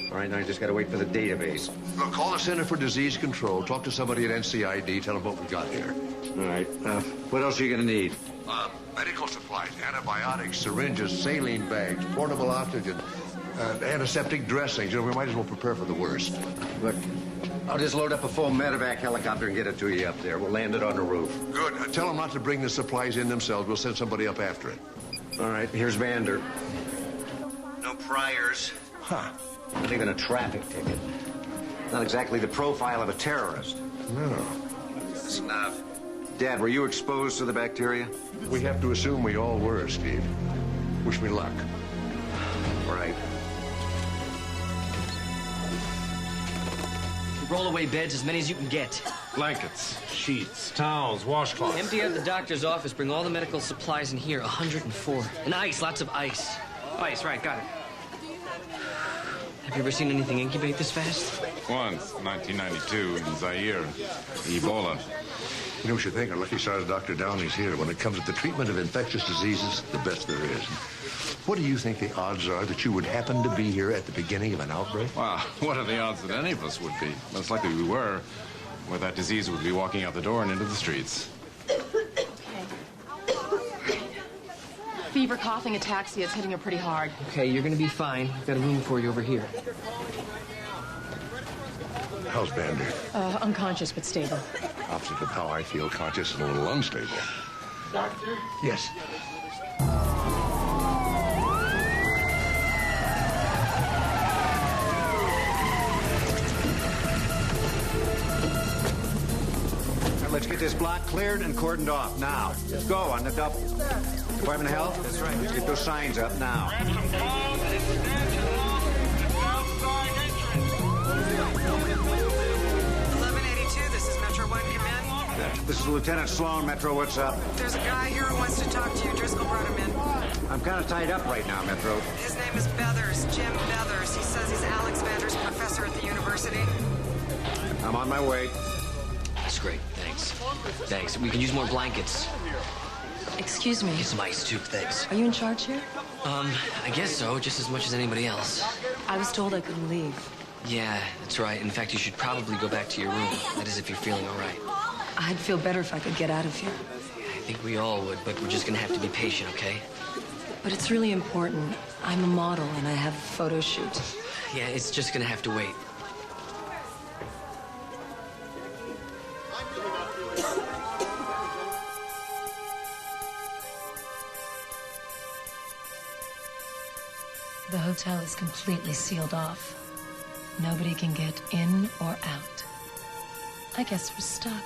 All right, now you just got to wait for the database. Look, call the Center for Disease Control. Talk to somebody at NCID. Tell them what we got here. All right. What else are you going to need? Medical supplies, antibiotics, syringes, saline bags, portable oxygen, antiseptic dressings. You know, we might as well prepare for the worst. Look, I'll just load up a full medevac helicopter and get it to you up there. We'll land it on the roof. Good. Tell them not to bring the supplies in themselves. We'll send somebody up after it. All right, here's Vander. No priors. Huh. Not even a traffic ticket. Not exactly the profile of a terrorist. No. Listen, Dad, were you exposed to the bacteria? We have to assume we all were, Steve. Wish me luck. Right. Roll away beds, as many as you can get. Blankets, sheets, towels, washcloths. Empty out the doctor's office. Bring all the medical supplies in here. 104. And ice, lots of ice. Ice, right, got it. Have you ever seen anything incubate this fast? Once, 1992, in Zaire. Ebola. You know, we should thank our lucky stars Dr. Downey's here. When it comes to the treatment of infectious diseases, the best there is. What do you think the odds are that you would happen to be here at the beginning of an outbreak? Wow, what are the odds that any of us would be? Most likely we were, where that disease would be walking out the door and into the streets. Fever, coughing, ataxia. It's hitting her pretty hard. Okay, you're gonna be fine. We've got a room for you over here. How's Vander? Unconscious but stable. Opposite of how I feel, conscious and a little unstable. Doctor? Yes. Let's get this block cleared and cordoned off now. Go on the double. Department of Health? That's right. Let's get those signs up now. 1182, this is Metro 1, come in. This is Lieutenant Sloan, Metro. What's up? There's a guy here who wants to talk to you. Driscoll brought him in. I'm kind of tied up right now, Metro. His name is Beathers, Jim Beathers. He says he's Alex Vander's professor at the university. I'm on my way. That's great, thanks. Thanks. We can use more blankets. Excuse me. Get some ice, too, thanks. Are you in charge here? I guess so, just as much as anybody else. I was told I couldn't leave. Yeah, that's right. In fact, you should probably go back to your room. That is, if you're feeling all right. I'd feel better if I could get out of here. I think we all would, but we're just gonna have to be patient, okay? But it's really important. I'm a model and I have a photo shoot. Yeah, it's just gonna have to wait. The hotel is completely sealed off. Nobody can get in or out. I guess we're stuck.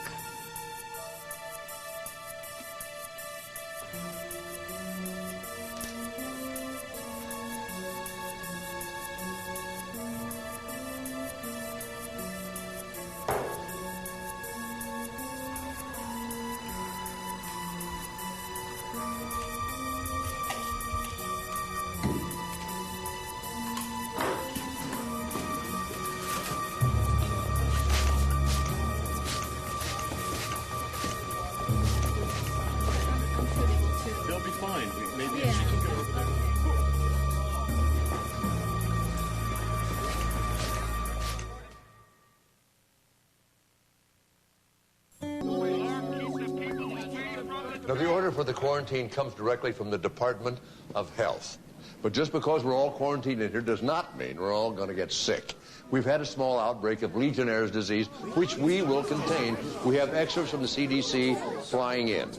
Now, the order for the quarantine comes directly from the Department of Health. But just because we're all quarantined in here does not mean we're all going to get sick. We've had a small outbreak of Legionnaire's disease, which we will contain. We have experts from the CDC flying in.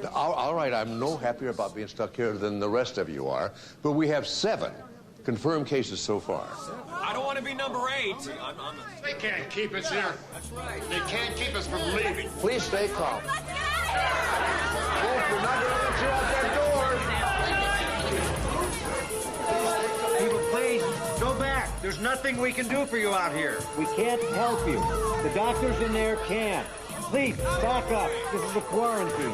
Now, all right, I'm no happier about being stuck here than the rest of you are, but we have 7 confirmed cases so far. I don't want to be number 8. They can't keep us here. They can't keep us from leaving. Please stay calm. Folks, we're not going to let you out that door. People, please, go back. There's nothing we can do for you out here. We can't help you. The doctors in there can't. Please, back up. This is a quarantine.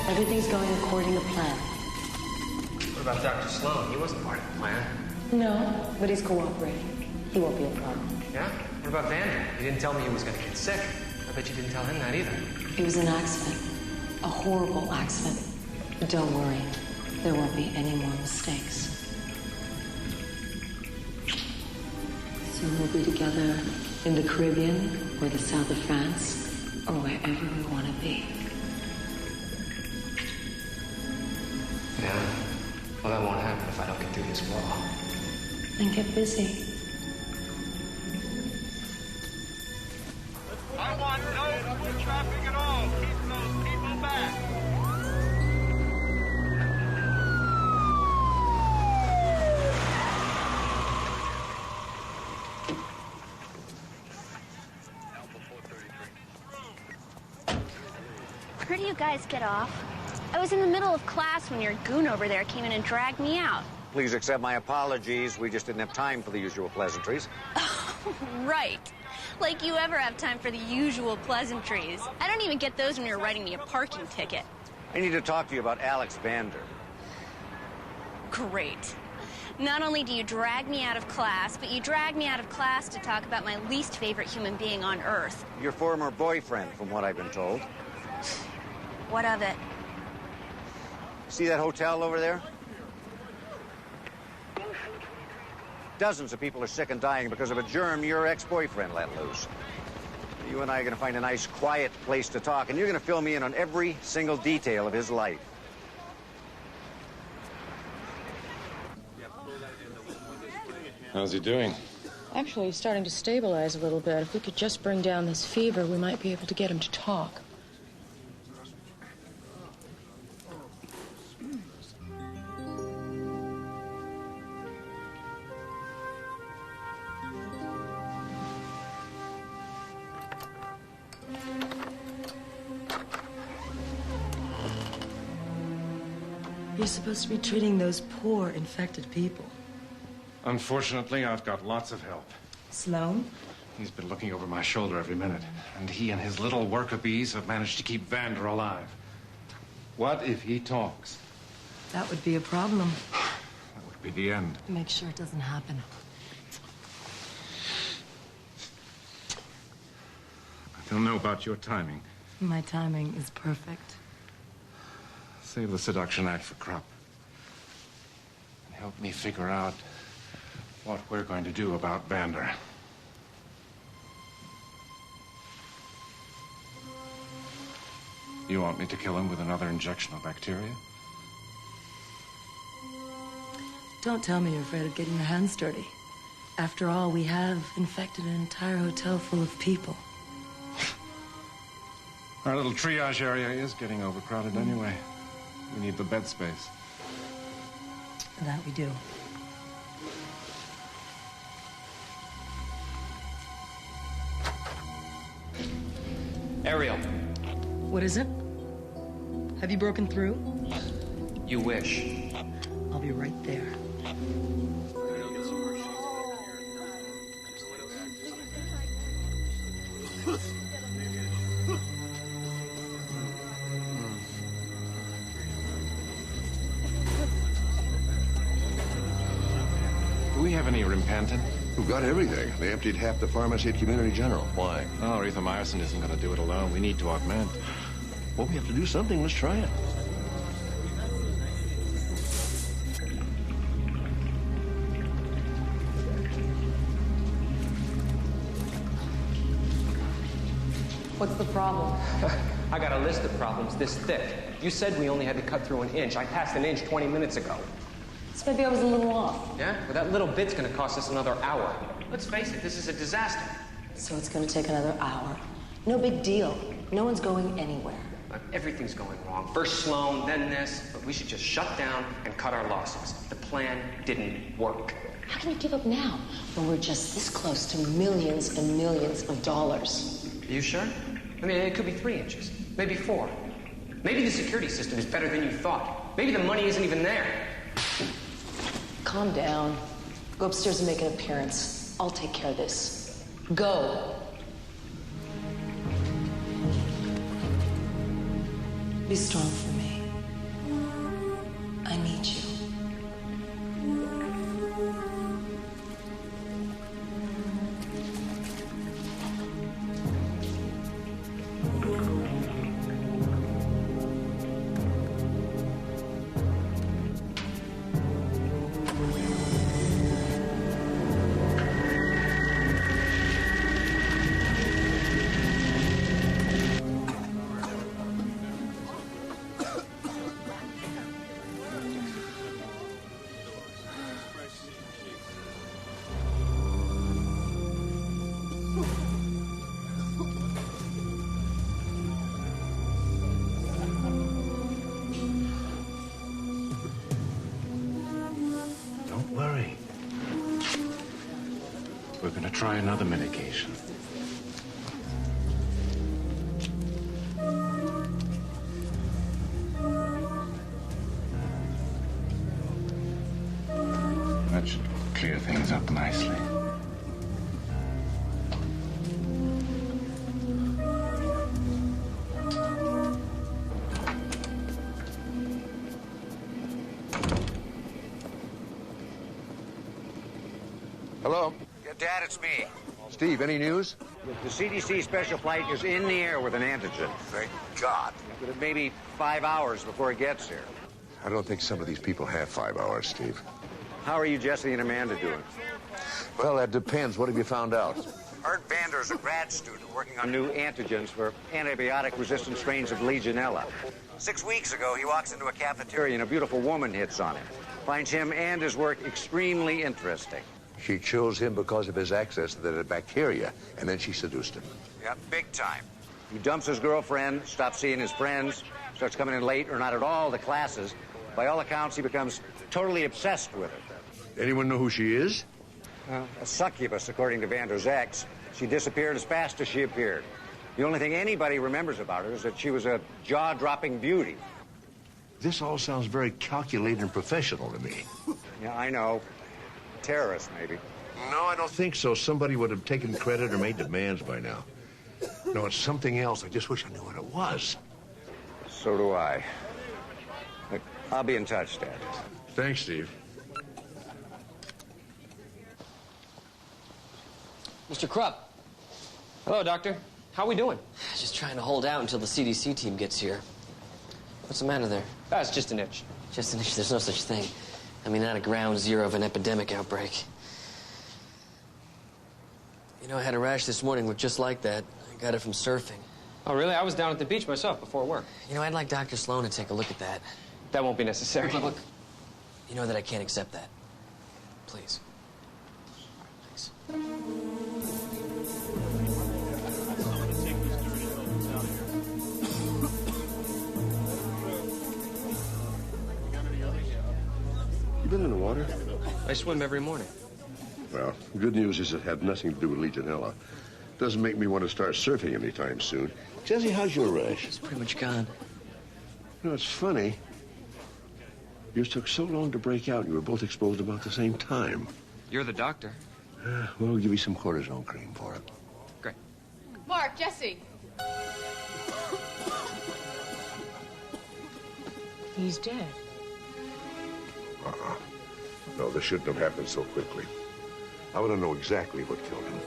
Everything's going according to plan. What about Dr. Sloan? He wasn't part of the plan. No, but he's cooperating. He won't be a problem. Yeah? What about Vander? You didn't tell me he was going to get sick. I bet you didn't tell him that either. It was an accident. A horrible accident. But don't worry. There won't be any more mistakes. Soon we'll be together in the Caribbean or the south of France or wherever we want to be. Yeah. Well, that won't happen if I don't get through this wall. Then get busy. Where do you guys get off? I was in the middle of class when your goon over there came in and dragged me out. Please accept my apologies. We just didn't have time for the usual pleasantries. Right. Like you ever have time for the usual pleasantries. I don't even get those when you're writing me a parking ticket. I need to talk to you about Alex Vander. Great. Not only do you drag me out of class, but you drag me out of class to talk about my least favorite human being on Earth. Your former boyfriend, from what I've been told. What of it? See that hotel over there? Dozens of people are sick and dying because of a germ your ex-boyfriend let loose. You and I are going to find a nice, quiet place to talk, and you're going to fill me in on every single detail of his life. How's he doing? Actually, he's starting to stabilize a little bit. If we could just bring down this fever, we might be able to get him to talk. You're supposed to be treating those poor, infected people. Unfortunately, I've got lots of help. Sloan? He's been looking over my shoulder every minute, and he and his little worker bees have managed to keep Vander alive. What if he talks? That would be a problem. That would be the end. Make sure it doesn't happen. I don't know about your timing. My timing is perfect. Save the seduction act for Krupp. And help me figure out what we're going to do about Vander. You want me to kill him with another injection of bacteria? Don't tell me you're afraid of getting your hands dirty. After all, we have infected an entire hotel full of people. Our little triage area is getting overcrowded anyway. We need the bed space. That we do. Ariel. What is it? Have you broken through? You wish. I'll be right there. Do we have any Rimpanton? We've got everything. They emptied half the pharmacy at Community General. Why? Oh, erythromycin isn't going to do it alone. We need to augment. Well, we have to do something. Let's try it. What's the problem? I got a list of problems this thick. You said we only had to cut through an inch. I passed an inch 20 minutes ago. So maybe I was a little off. Yeah? Well, that little bit's gonna cost us another hour. Let's face it, this is a disaster. So it's gonna take another hour. No big deal. No one's going anywhere. But everything's going wrong. First Sloan, then this. But we should just shut down and cut our losses. The plan didn't work. How can you give up now when we're just this close to millions and millions of dollars? Are you sure? I mean, it could be 3 inches. Maybe 4. Maybe the security system is better than you thought. Maybe the money isn't even there. Calm down. Go upstairs and make an appearance. I'll take care of this. Go. Be strong for me. I need you. We're going to try another medication. things up nicely. Hello? Yeah, Dad, it's me. Steve, any news? The CDC special flight is in the air with an antigen. Thank God. Maybe 5 hours before it gets here. I don't think some of these people have 5 hours, Steve. How are you, Jesse, and Amanda doing? Well, that depends. What have you found out? Art Vander's a grad student working on new antigens for antibiotic-resistant strains of Legionella. 6 weeks ago, he walks into a cafeteria and a beautiful woman hits on him. Finds him and his work extremely interesting. She chose him because of his access to the bacteria, and then she seduced him. Yeah, big time. He dumps his girlfriend, stops seeing his friends, starts coming in late or not at all to classes. By all accounts, he becomes totally obsessed with her. Anyone know who she is? A succubus, according to Vander's ex. She disappeared as fast as she appeared. The only thing anybody remembers about her is that she was a jaw-dropping beauty. This all sounds very calculated and professional to me. Yeah, I know. Terrorist, maybe. No, I don't think so. Somebody would have taken credit or made demands by now. No, it's something else. I just wish I knew what it was. So do I. Look, I'll be in touch, Dad. Thanks, Steve. Mr. Krupp. Hello, Doctor. How we doing? Just trying to hold out until the CDC team gets here. What's the matter there? That's just an itch. Just an itch? There's no such thing. I mean, not at ground zero of an epidemic outbreak. You know, I had a rash this morning looked just like that. I got it from surfing. Oh, really? I was down at the beach myself before work. You know, I'd like Dr. Sloan to take a look at that. That won't be necessary. Look. You know that I can't accept that. Please. Thanks. You been in the water? I swim every morning. Well, the good news is it had nothing to do with Legionella. Doesn't make me want to start surfing anytime soon. Jesse, how's your rash? It's pretty much gone. You know, it's funny. Yours took so long to break out, and you were both exposed about the same time. You're the doctor. Well, we'll give you some cortisone cream for it. Great. Mark, Jesse. He's dead. No, this shouldn't have happened so quickly. I want to know exactly what killed him.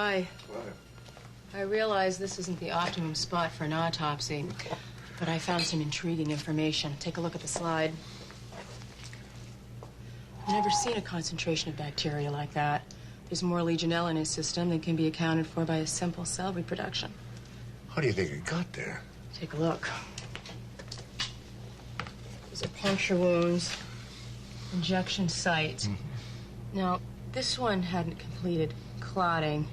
Hi. I realize this isn't the optimum spot for an autopsy, but I found some intriguing information. Take a look at the slide. I've never seen a concentration of bacteria like that. There's more Legionella in his system than can be accounted for by a simple cell reproduction. How do you think it got there? Take a look. These are puncture wounds, injection sites. Now, this one hadn't completed clotting,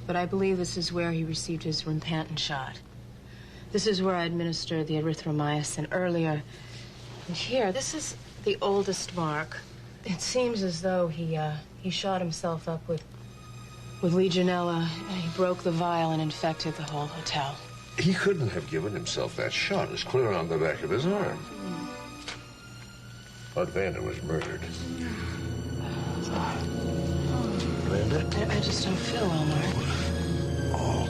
but I believe this is where he received his rimphantin shot. This is where I administered the erythromycin earlier. And here, this is the oldest mark. It seems as though he shot himself up with Legionella, and he broke the vial and infected the whole hotel. He couldn't have given himself that shot. It's clear on the back of his arm. Bud Vander was murdered. Amanda? I just don't feel well, Mark. Oh.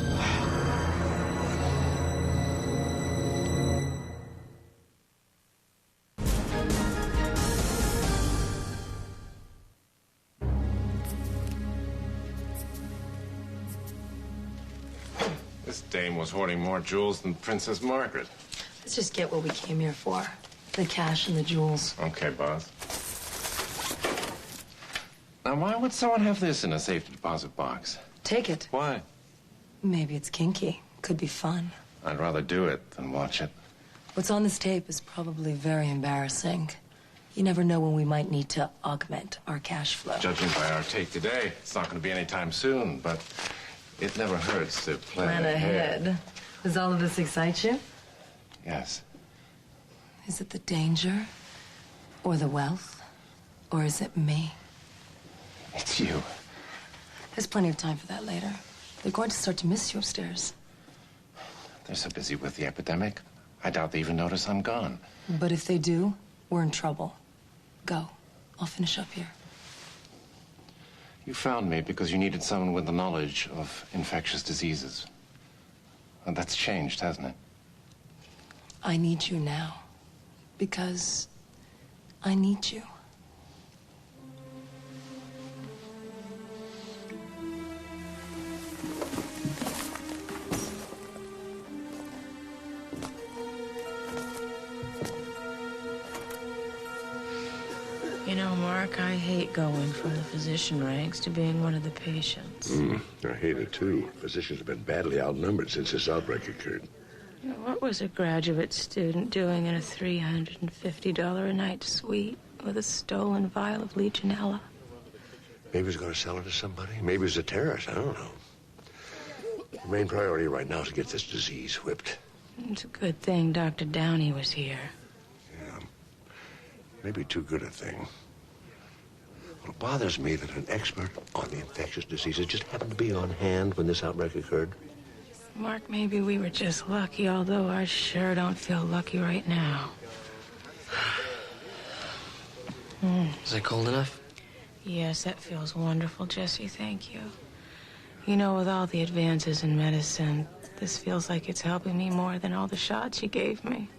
This dame was hoarding more jewels than Princess Margaret. Let's just get what we came here for. The cash and the jewels. Okay, boss. Now, why would someone have this in a safety deposit box? Take it. Why? Maybe it's kinky. Could be fun. I'd rather do it than watch it. What's on this tape is probably very embarrassing. You never know when we might need to augment our cash flow. Judging by our tape today, it's not going to be any time soon, but it never hurts to plan ahead. Does all of this excite you? Yes. Is it the danger? Or the wealth? Or is it me? It's you. There's plenty of time for that later. They're going to start to miss you upstairs. They're so busy with the epidemic, I doubt they even notice I'm gone. But if they do, we're in trouble. Go. I'll finish up here. You found me because you needed someone with the knowledge of infectious diseases. And that's changed, hasn't it? I need you now. Because I need you. You know, Mark, I hate going from the physician ranks to being one of the patients. I hate it, too. Physicians have been badly outnumbered since this outbreak occurred. You know, what was a graduate student doing in a $350 a night suite with a stolen vial of Legionella? Maybe he's going to sell it to somebody. Maybe he's a terrorist. I don't know. The main priority right now is to get this disease whipped. It's a good thing Dr. Downey was here. Yeah. Maybe too good a thing. Well, it bothers me that an expert on the infectious diseases just happened to be on hand when this outbreak occurred. Mark, maybe we were just lucky, although I sure don't feel lucky right now. Is it cold enough? Yes, that feels wonderful, Jesse. Thank you. You know, with all the advances in medicine, this feels like it's helping me more than all the shots you gave me.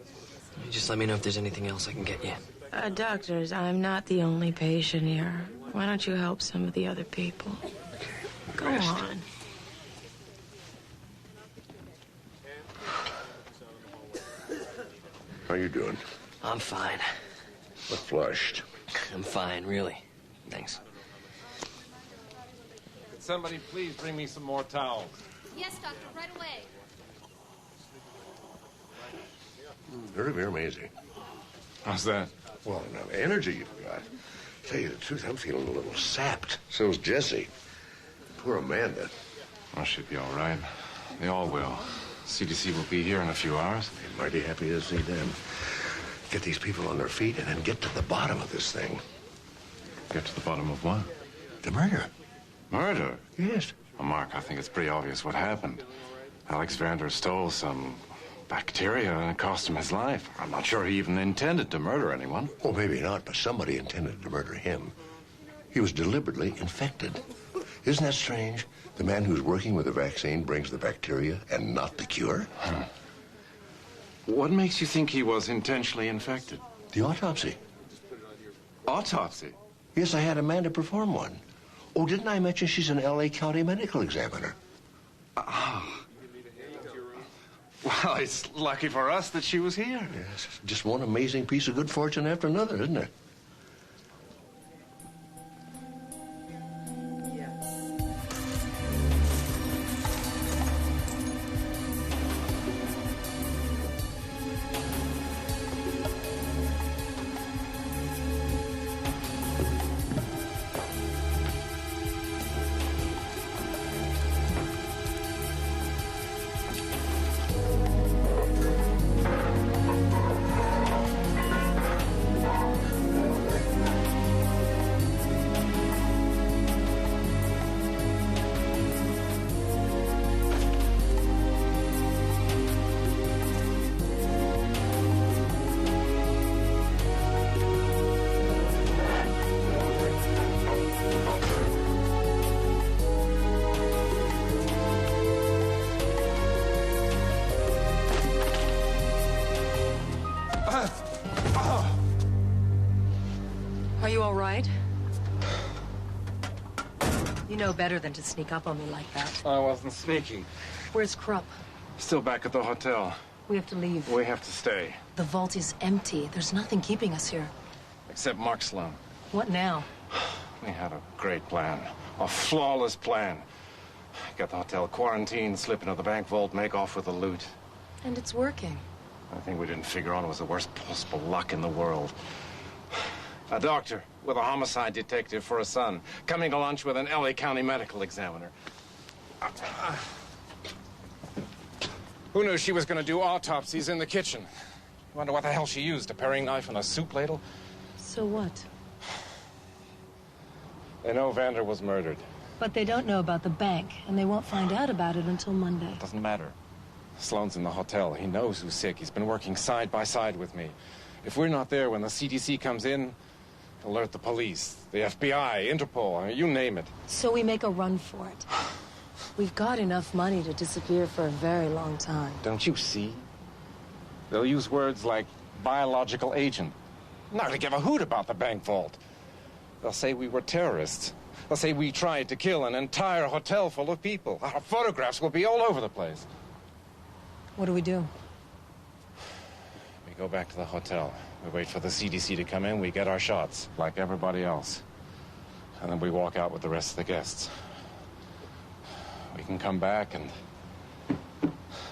Just let me know if there's anything else I can get you. Doctors, I'm not the only patient here. Why don't you help some of the other people? Go on. How you doing? I'm fine. Look flushed. I'm fine, really. Thanks. Could somebody please bring me some more towels? Yes, doctor, right away. Very, very amazing. How's that? Well, enough energy you've got. Tell you the truth, I'm feeling a little sapped. So's Jesse. Poor Amanda. Well, she'll be all right. They all will. CDC will be here in a few hours. I'm mighty happy to see them. Get these people on their feet and then get to the bottom of this thing. Get to the bottom of what? The murder. Murder? Yes. Well, Mark, I think it's pretty obvious what happened. Alex Vander stole some bacteria and it cost him his life. I'm not sure he even intended to murder anyone. Well, maybe not, but somebody intended to murder him. He was deliberately infected. Isn't that strange? The man who's working with the vaccine brings the bacteria and not the cure? Huh. What makes you think he was intentionally infected? The autopsy. Autopsy? Yes, I had Amanda perform one. Oh, didn't I mention she's an L.A. County medical examiner? Well, it's lucky for us that she was here. Yes, just one amazing piece of good fortune after another, isn't it? Are you all right? You know better than to sneak up on me like that. I wasn't sneaking. Where's Krupp? Still back at the hotel. We have to leave. We have to stay. The vault is empty. There's nothing keeping us here. Except Mark Sloan. What now? We had a great plan. A flawless plan. Get the hotel quarantined, slip into the bank vault, make off with the loot. And it's working. The thing we didn't figure on was the worst possible luck in the world. A doctor with a homicide detective for a son, coming to lunch with an L.A. County medical examiner. Who knew she was going to do autopsies in the kitchen? Wonder what the hell she used, a paring knife and a soup ladle? So what? They know Vander was murdered. But they don't know about the bank, and they won't find out about it until Monday. Doesn't matter. Sloan's in the hotel. He knows who's sick. He's been working side by side with me. If we're not there when the CDC comes in, alert the police, the FBI, Interpol, you name it. So we make a run for it. We've got enough money to disappear for a very long time. Don't you see? They'll use words like biological agent. Not to give a hoot about the bank vault. They'll say we were terrorists. They'll say we tried to kill an entire hotel full of people. Our photographs will be all over the place. What do we do? We go back to the hotel. We wait for the CDC to come in. We get our shots, like everybody else. And then we walk out with the rest of the guests. We can come back and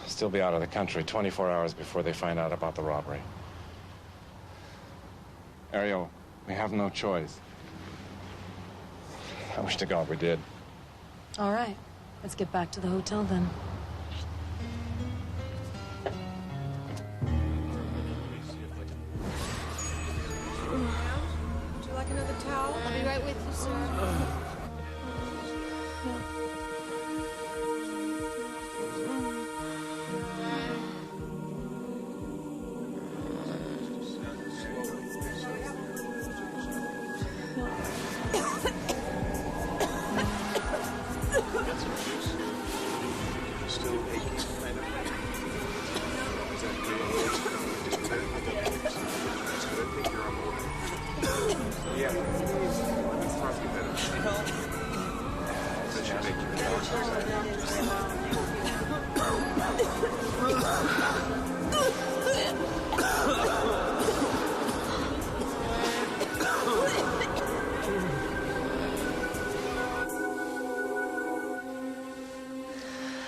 still be out of the country 24 hours before they find out about the robbery. Ariel, we have no choice. I wish to God we did. All right. Let's get back to the hotel then. Would you like another towel? I'll be right with you, sir.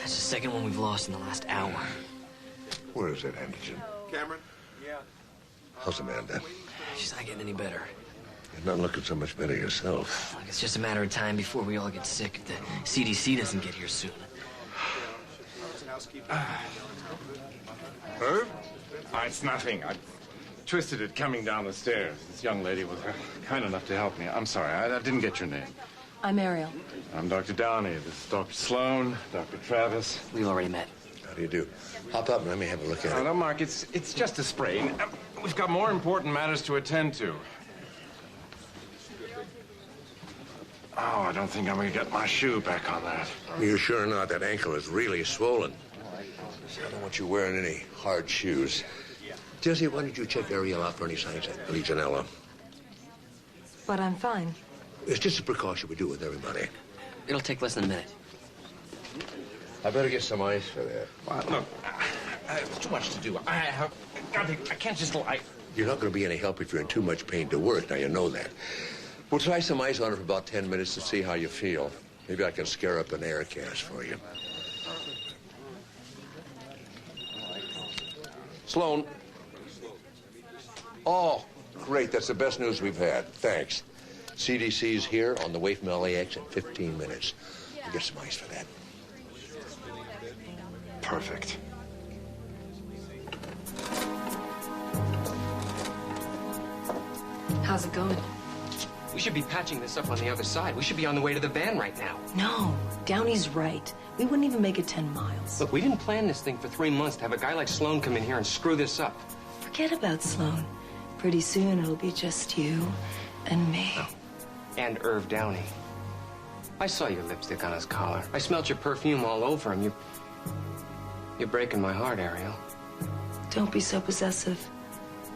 That's the second one we've lost in the last hour. Where is that Anderson? Cameron? Yeah. How's Amanda? She's not getting any better. You're not looking so much better yourself. Like it's just a matter of time before we all get sick if the CDC doesn't get here soon. Herb? It's nothing. I twisted it coming down the stairs. This young lady was kind enough to help me. I'm sorry, I didn't get your name. I'm Ariel. I'm Dr. Downey. This is Dr. Sloan, Dr. Travis. We've already met. How do you do? Hop up and let me have a look at it. No, Mark, it's just a sprain. We've got more important matters to attend to. Oh, I don't think I'm going to get my shoe back on that. You're sure not? That ankle is really swollen. I don't want you wearing any hard shoes. Jesse, why don't you check Ariel out for any signs of Legionella? But I'm fine. It's just a precaution we do with everybody. It'll take less than a minute. I better get some ice for that. Look, I have too much to do. I can't just lie. You're not going to be any help if you're in too much pain to work. Now, you know that. We'll try some ice on it for about 10 minutes to see how you feel. Maybe I can scare up an air cast for you. Sloan. Oh, great. That's the best news we've had. Thanks. CDC's here on the way from LAX in 15 minutes. We'll get some ice for that. Perfect. How's it going? We should be patching this up on the other side. We should be on the way to the van right now. No, Downey's right. We wouldn't even make it 10 miles. Look, we didn't plan this thing for 3 months to have a guy like Sloan come in here and screw this up. Forget about Sloan. Pretty soon it'll be just you and me. Oh. And Irv Downey. I saw your lipstick on his collar. I smelled your perfume all over him. You're breaking my heart, Ariel. Don't be so possessive.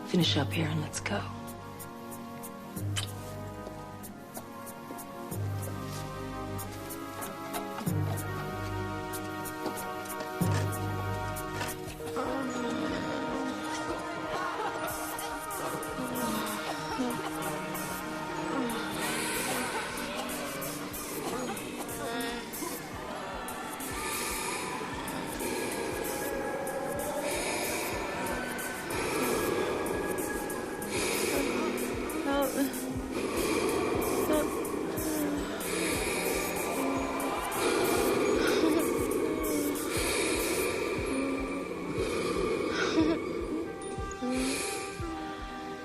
Finish up here and let's go.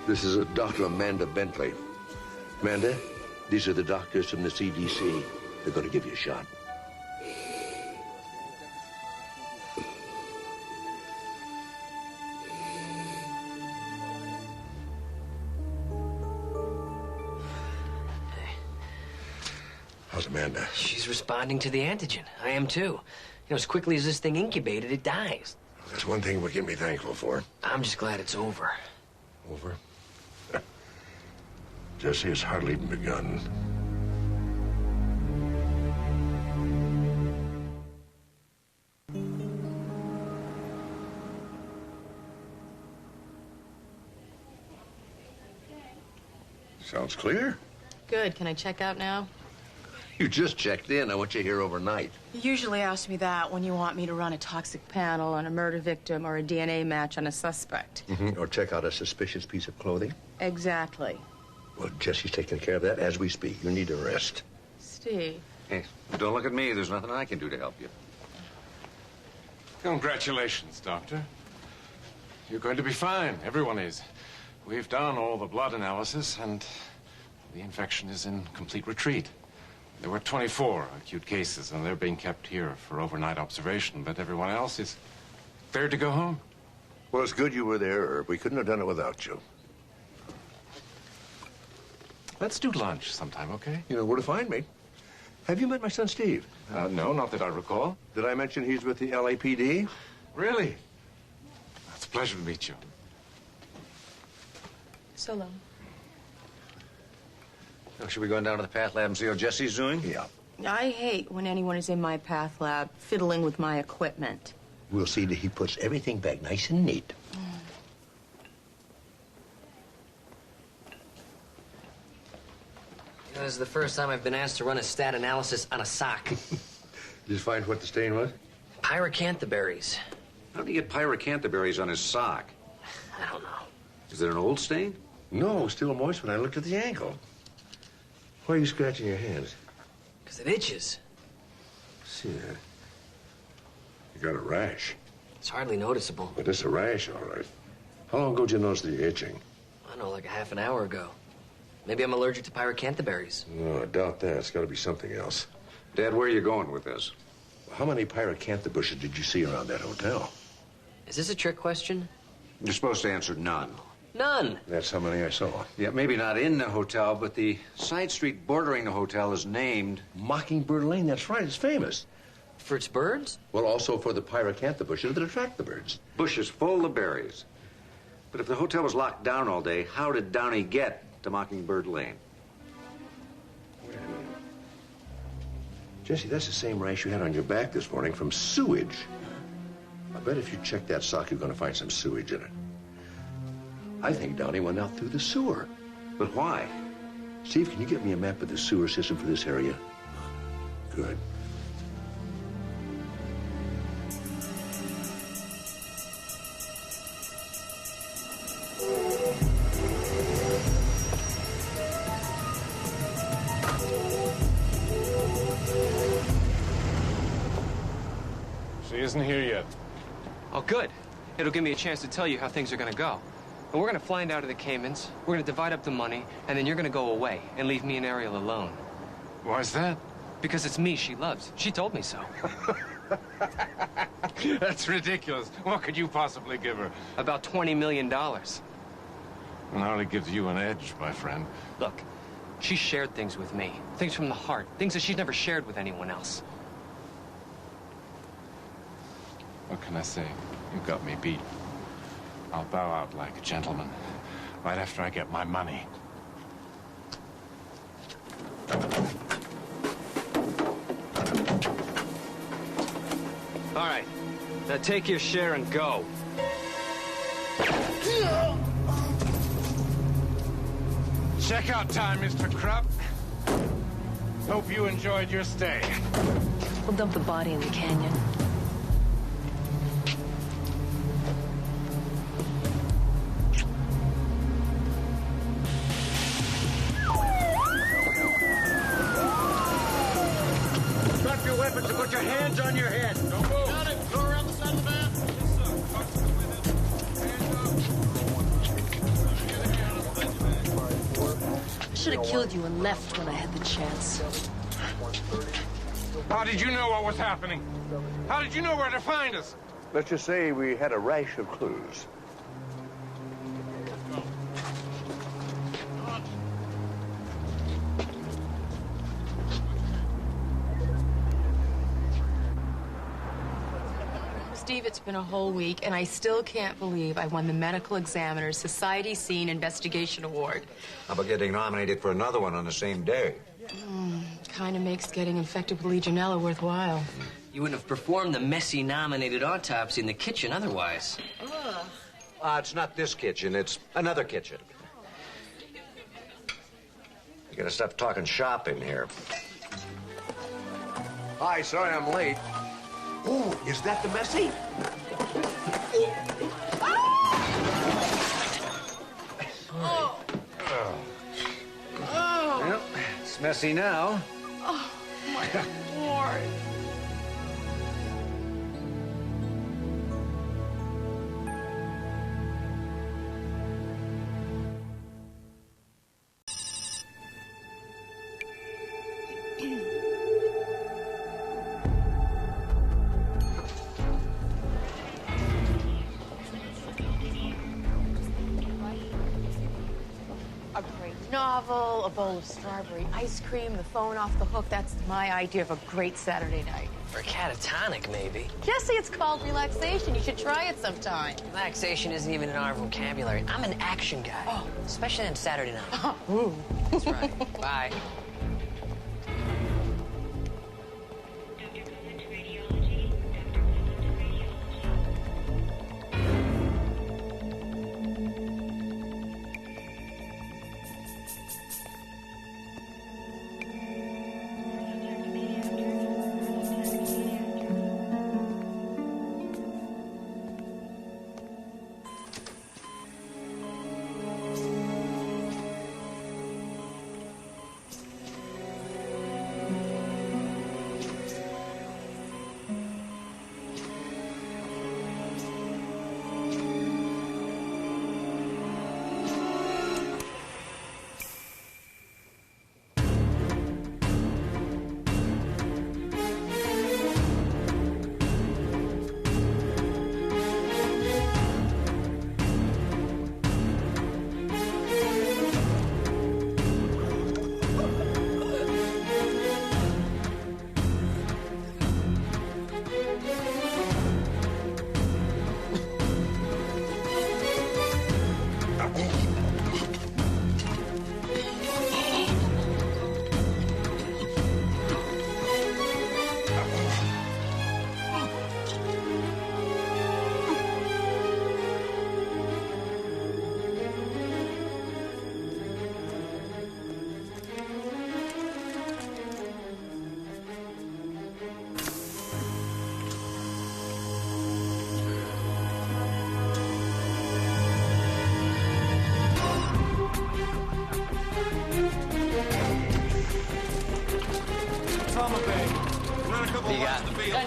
This is Dr. Amanda Bentley. Amanda, these are the doctors from the CDC. They're going to give you a shot. How's Amanda? She's responding to the antigen. I am too. You know, as quickly as this thing incubated, it dies. That's one thing we can be thankful for. I'm just glad it's over. Over? Jesse, it's hardly even begun. Sounds clear. Good. Can I check out now? You just checked in. I want you here overnight. You usually ask me that when you want me to run a toxic panel on a murder victim or a DNA match on a suspect. Or check out a suspicious piece of clothing. Exactly. Well, Jesse's taking care of that as we speak. You need to rest. Steve. Hey, don't look at me. There's nothing I can do to help you. Congratulations, Doctor. You're going to be fine. Everyone is. We've done all the blood analysis, and the infection is in complete retreat. There were 24 acute cases, and they're being kept here for overnight observation, but everyone else is cleared to go home. Well, it's good you were there, Herb. We couldn't have done it without you. Let's do lunch sometime, okay? You know where to find me. Have you met my son, Steve? No, not that I recall. Did I mention he's with the LAPD? Really? It's a pleasure to meet you. So long. Oh, should we go down to the path lab and see how Jesse's doing? Yeah. I hate when anyone is in my path lab fiddling with my equipment. We'll see that he puts everything back nice and neat. You know, this is the first time I've been asked to run a stat analysis on a sock. Did you find what the stain was? Pyracanthaberries. How do you get pyracanthaberries on his sock? I don't know. Is it an old stain? No, still moist when I looked at the ankle. Why are you scratching your hands? Because it itches. See that? You got a rash. It's hardly noticeable. But it's a rash, all right. How long ago did you notice the itching? I don't know, like a half an hour ago. Maybe I'm allergic to pyracanthaberries. No, I doubt that. It's got to be something else. Dad, where are you going with this? How many pyracantha bushes did you see around that hotel? Is this a trick question? You're supposed to answer none. None. That's how many I saw. Yeah, maybe not in the hotel, but the side street bordering the hotel is named Mockingbird Lane. That's right. It's famous. For its birds? Well, also for the pyracantha bushes that attract the birds. Bushes full of berries. But if the hotel was locked down all day, how did Downey get to Mockingbird Lane? Jesse, that's the same rash you had on your back this morning from sewage. I bet if you check that sock, you're going to find some sewage in it. I think Downey went out through the sewer. But why? Steve, can you get me a map of the sewer system for this area? Good. She isn't here yet. Oh, good. It'll give me a chance to tell you how things are gonna go. And we're gonna fly down to the Caymans, we're gonna divide up the money, and then you're gonna go away and leave me and Ariel alone. Why's that? Because it's me she loves. She told me so. That's ridiculous. What could you possibly give her? About $20 million. It hardly gives you an edge, my friend. Look, she shared things with me. Things from the heart. Things that she's never shared with anyone else. What can I say? You got me beat. I'll bow out like a gentleman right after I get my money. All right. Now take your share and go. Checkout time, Mr. Krupp. Hope you enjoyed your stay. We'll dump the body in the canyon. Drop your weapons and put your hands on your head. Don't move. Got it. Go around the side of the van. I should have killed you and left when I had the chance. How did you know what was happening? How did you know where to find us? Let's just say we had a rash of clues. Steve, it's been a whole week, and I still can't believe I won the Medical Examiner's Society Scene Investigation Award. How about getting nominated for another one on the same day? Kind of makes getting infected with Legionella worthwhile. You wouldn't have performed the messy nominated autopsy in the kitchen otherwise. It's not this kitchen, it's another kitchen. You gotta stop talking shop in here. Hi, sorry I'm late. Oh, is that the messy? Well, it's messy now. Oh, my Lord. A great novel, a bowl of strawberry ice cream, the phone off the hook. That's my idea of a great Saturday night. Or catatonic, maybe. Jesse, it's called relaxation. You should try it sometime. Relaxation isn't even in our vocabulary. I'm an action guy. Especially on Saturday night. Ooh. That's right. Bye.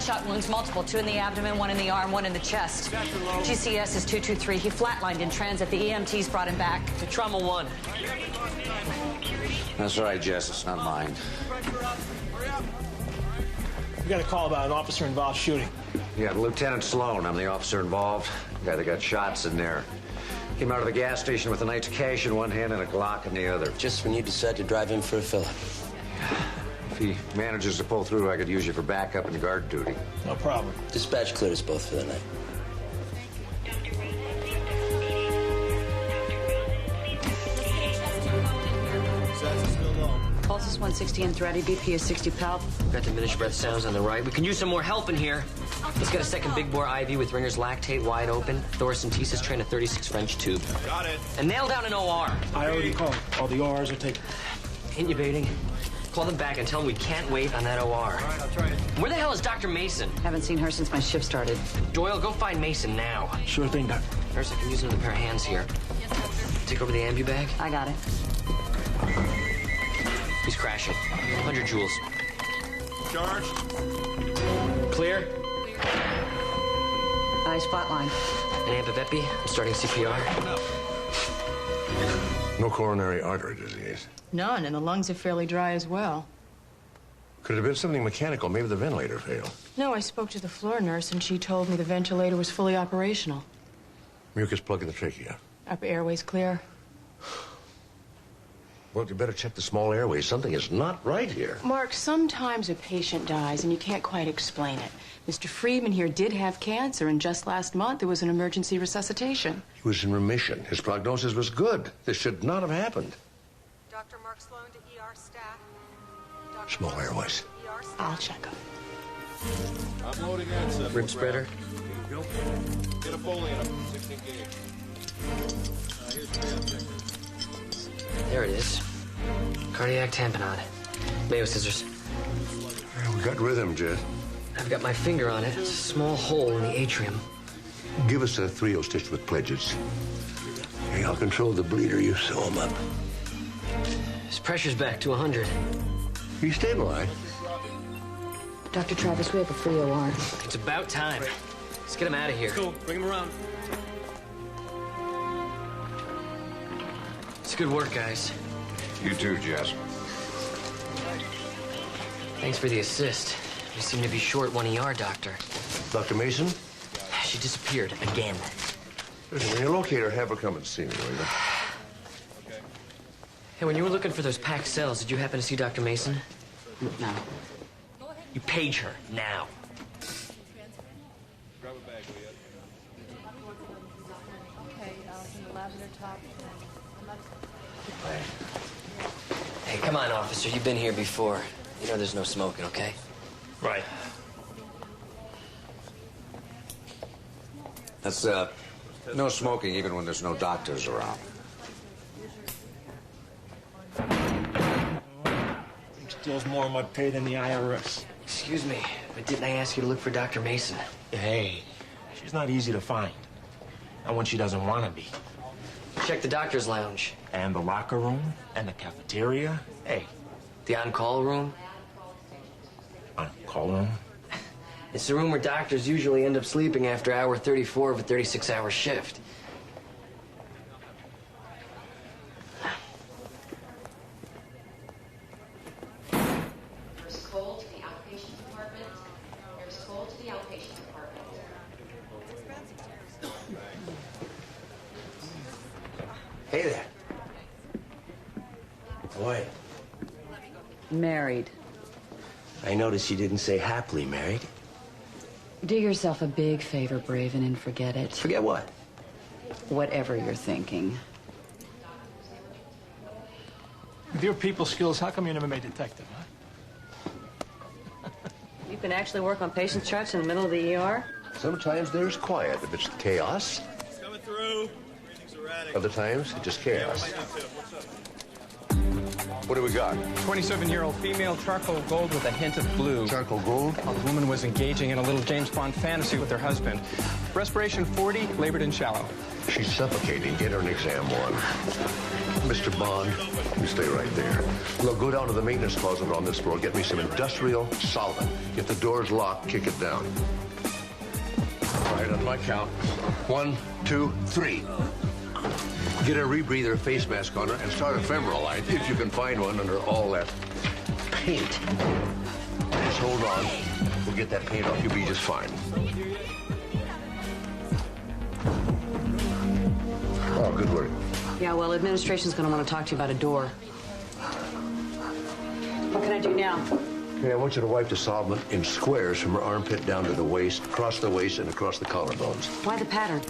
gunshot wounds, multiple. 2 in the abdomen, 1 in the arm, 1 in the chest. GCS is 223. He flatlined in transit. The EMTs brought him back. To trauma 1. That's all right, Jess. It's not mine. We got a call about an officer-involved shooting. Yeah, Lieutenant Sloan. I'm the officer involved. The guy that got shots in there. Came out of the gas station with a night's cash in one hand and a Glock in the other. Just when you decide to drive in for a fill-up. If he manages to pull through, I could use you for backup and guard duty. No problem. Dispatch cleared us both for the night. Pulse is 160 and thready. BP is 60 palp. Got diminished breath sounds on the right. We can use some more help in here. He's got a second big bore IV with Ringer's lactate wide open. Thoracentesis train a 36 French tube. Got it. And nail down an OR. I already called. All the ORs are taken. Intubating. Call them back and tell them we can't wait on that OR. All right, I'll try it. Where the hell is Dr. Mason? Haven't seen her since my shift started. Doyle, go find Mason now. Sure thing, Doctor. Nurse, I can use another pair of hands here. Take over the ambu bag. I got it. He's crashing. 100 joules. Charge. Clear. Eyes flatline. An ampivepi. I'm starting CPR. No coronary artery disease. None, and the lungs are fairly dry as well. Could it have been something mechanical? Maybe the ventilator failed. No, I spoke to the floor nurse, and she told me the ventilator was fully operational. Mucus plug in the trachea. Upper airways clear. Well, you better check the small airways. Something is not right here. Mark, sometimes a patient dies, and you can't quite explain it. Mr. Friedman here did have cancer, and just last month there was an emergency resuscitation. He was in remission. His prognosis was good. This should not have happened. Dr. Mark Sloan to ER staff. Small airways. I'll check up. I'm loading that. Rib spreader. Get a Foley in him. 16 gauge. Here's the There it is. Cardiac tamponade. Mayo scissors. We got rhythm, Jed. I've got my finger on it. It's a small hole in the atrium. Give us a 3-0 stitch with pledges. Hey, I'll control the bleeder. You sew him up. His pressure's back to 100. He's stabilized. Dr. Travis, we have a free OR. It's about time. Let's get him out of here. Cool. Bring him around. It's good work, guys. You too, Jess. Thanks for the assist. We seem to be short one ER doctor. Dr. Mason? She disappeared again. Listen, when you locate her, have her come and see me, will you? Hey, when you were looking for those packed cells, did you happen to see Dr. Mason? No. You page her now. Grab a bag, will you? Okay, from the lavender top. Hey, come on, officer. You've been here before. You know there's no smoking, okay? Right. That's, no smoking even when there's no doctors around. Steals more of my pay than the IRS. Excuse me, but didn't I ask you to look for Dr. Mason? Hey, she's not easy to find. Not when she doesn't want to be. Check the doctor's lounge. And the locker room, and the cafeteria. Hey. The on-call room? On-call room? It's the room where doctors usually end up sleeping after hour 34 of a 36-hour shift. Nurse Cole to the outpatient department. Nurse Cole to the outpatient department. Hey there. Boy, Married. I noticed you didn't say happily married. Do yourself a big favor, Braven, and forget it. Forget what? Whatever you're thinking. With your people skills, how come you never made detective, huh? You can actually work on patient charts in the middle of the ER? Sometimes there's quiet if it's chaos. Coming through. Breathing's erratic. Other times, it's just chaos. What's up? What do we got? 27-year-old female, charcoal gold with a hint of blue. Charcoal gold? Well, the woman was engaging in a little James Bond fantasy with her husband. Respiration 40, labored in shallow. She's suffocating. Get her an exam one. Mr. Bond, you stay right there. Look, go down to the maintenance closet on this floor. Get me some industrial solvent. If the door's locked, kick it down. All right, on my count. 1, 2, 3. Get a rebreather face mask on her and start a femoral line, if you can find one under all that paint. Just hold on. We'll get that paint off. You'll be just fine. Oh, good work. Yeah, well, administration's going to want to talk to you about a door. What can I do now? Okay, I want you to wipe the solvent in squares from her armpit down to the waist, across the waist, and across the collarbones. Why the pattern?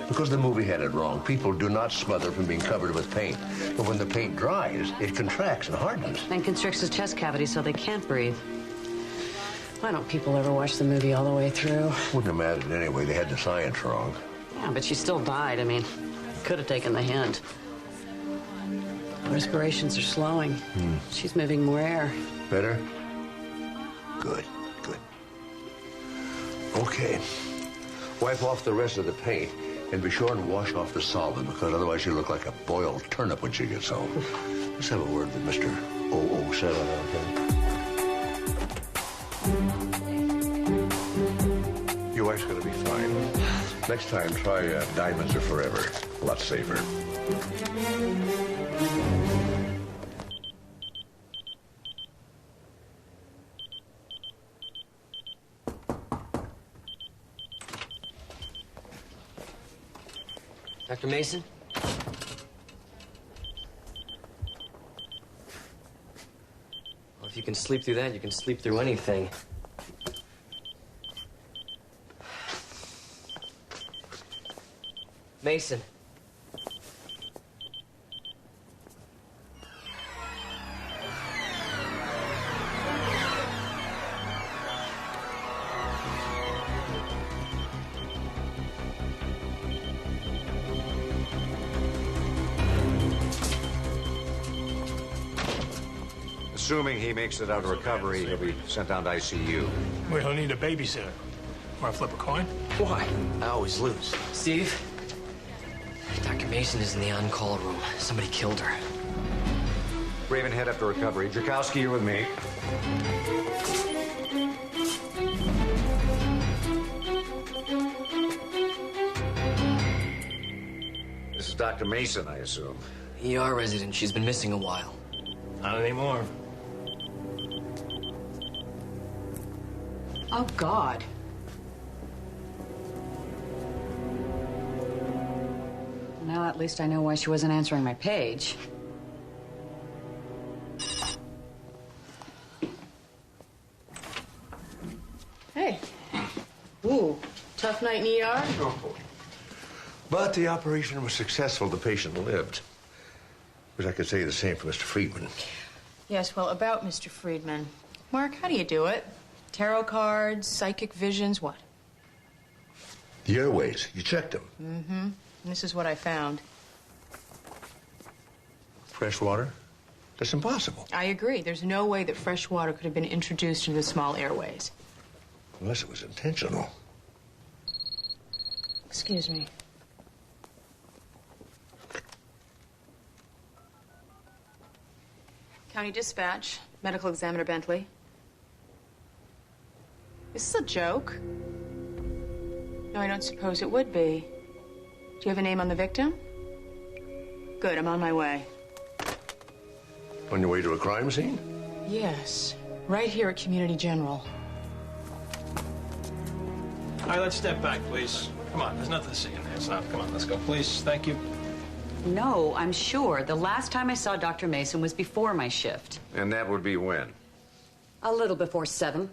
Because the movie had it wrong. People do not smother from being covered with paint. But when the paint dries, it contracts and hardens. And constricts the chest cavity so they can't breathe. Why don't people ever watch the movie all the way through? Wouldn't have mattered anyway. They had the science wrong. Yeah, but she still died. I mean, could have taken the hint. Respirations are slowing. She's moving more air. Better? Good, good. Okay. Wipe off the rest of the paint and be sure and wash off the solvent, because otherwise she'll look like a boiled turnip when she gets home. Let's have a word with Mr. 007 out there. Your wife's going to be fine. Next time, try Diamonds Are Forever. A lot safer. Dr. Mason? Well, if you can sleep through that, you can sleep through anything. Mason. Assuming he makes it out of recovery, he'll be sent down to ICU. Well, he'll need a babysitter. Want to flip a coin? Why? I always lose. Steve? Dr. Mason is in the on-call room. Somebody killed her. Raven, head up to recovery. Jakowski, you're with me. This is Dr. Mason, I assume. ER resident. She's been missing a while. Not anymore. Oh, God. Now at least I know why she wasn't answering my page. Hey. Ooh, tough night in ER? But the operation was successful. The patient lived. Wish I could say the same for Mr. Friedman. Yes, well, about Mr. Friedman. Mark, how do you do it? Tarot cards, psychic visions, what? The airways. You checked them. Mm-hmm. This is what I found. Fresh water? That's impossible. I agree. There's no way that fresh water could have been introduced into the small airways. Unless it was intentional. Excuse me. County Dispatch, Medical Examiner Bentley. Is this a joke? No, I don't suppose it would be. Do you have a name on the victim? Good, I'm on my way. On your way to a crime scene? Yes, right here at Community General. All right, let's step back, please. Come on, there's nothing to see in there. It's not. Come on, let's go, please. Thank you. No, I'm sure. The last time I saw Dr. Mason was before my shift. And that would be when? A little before 7.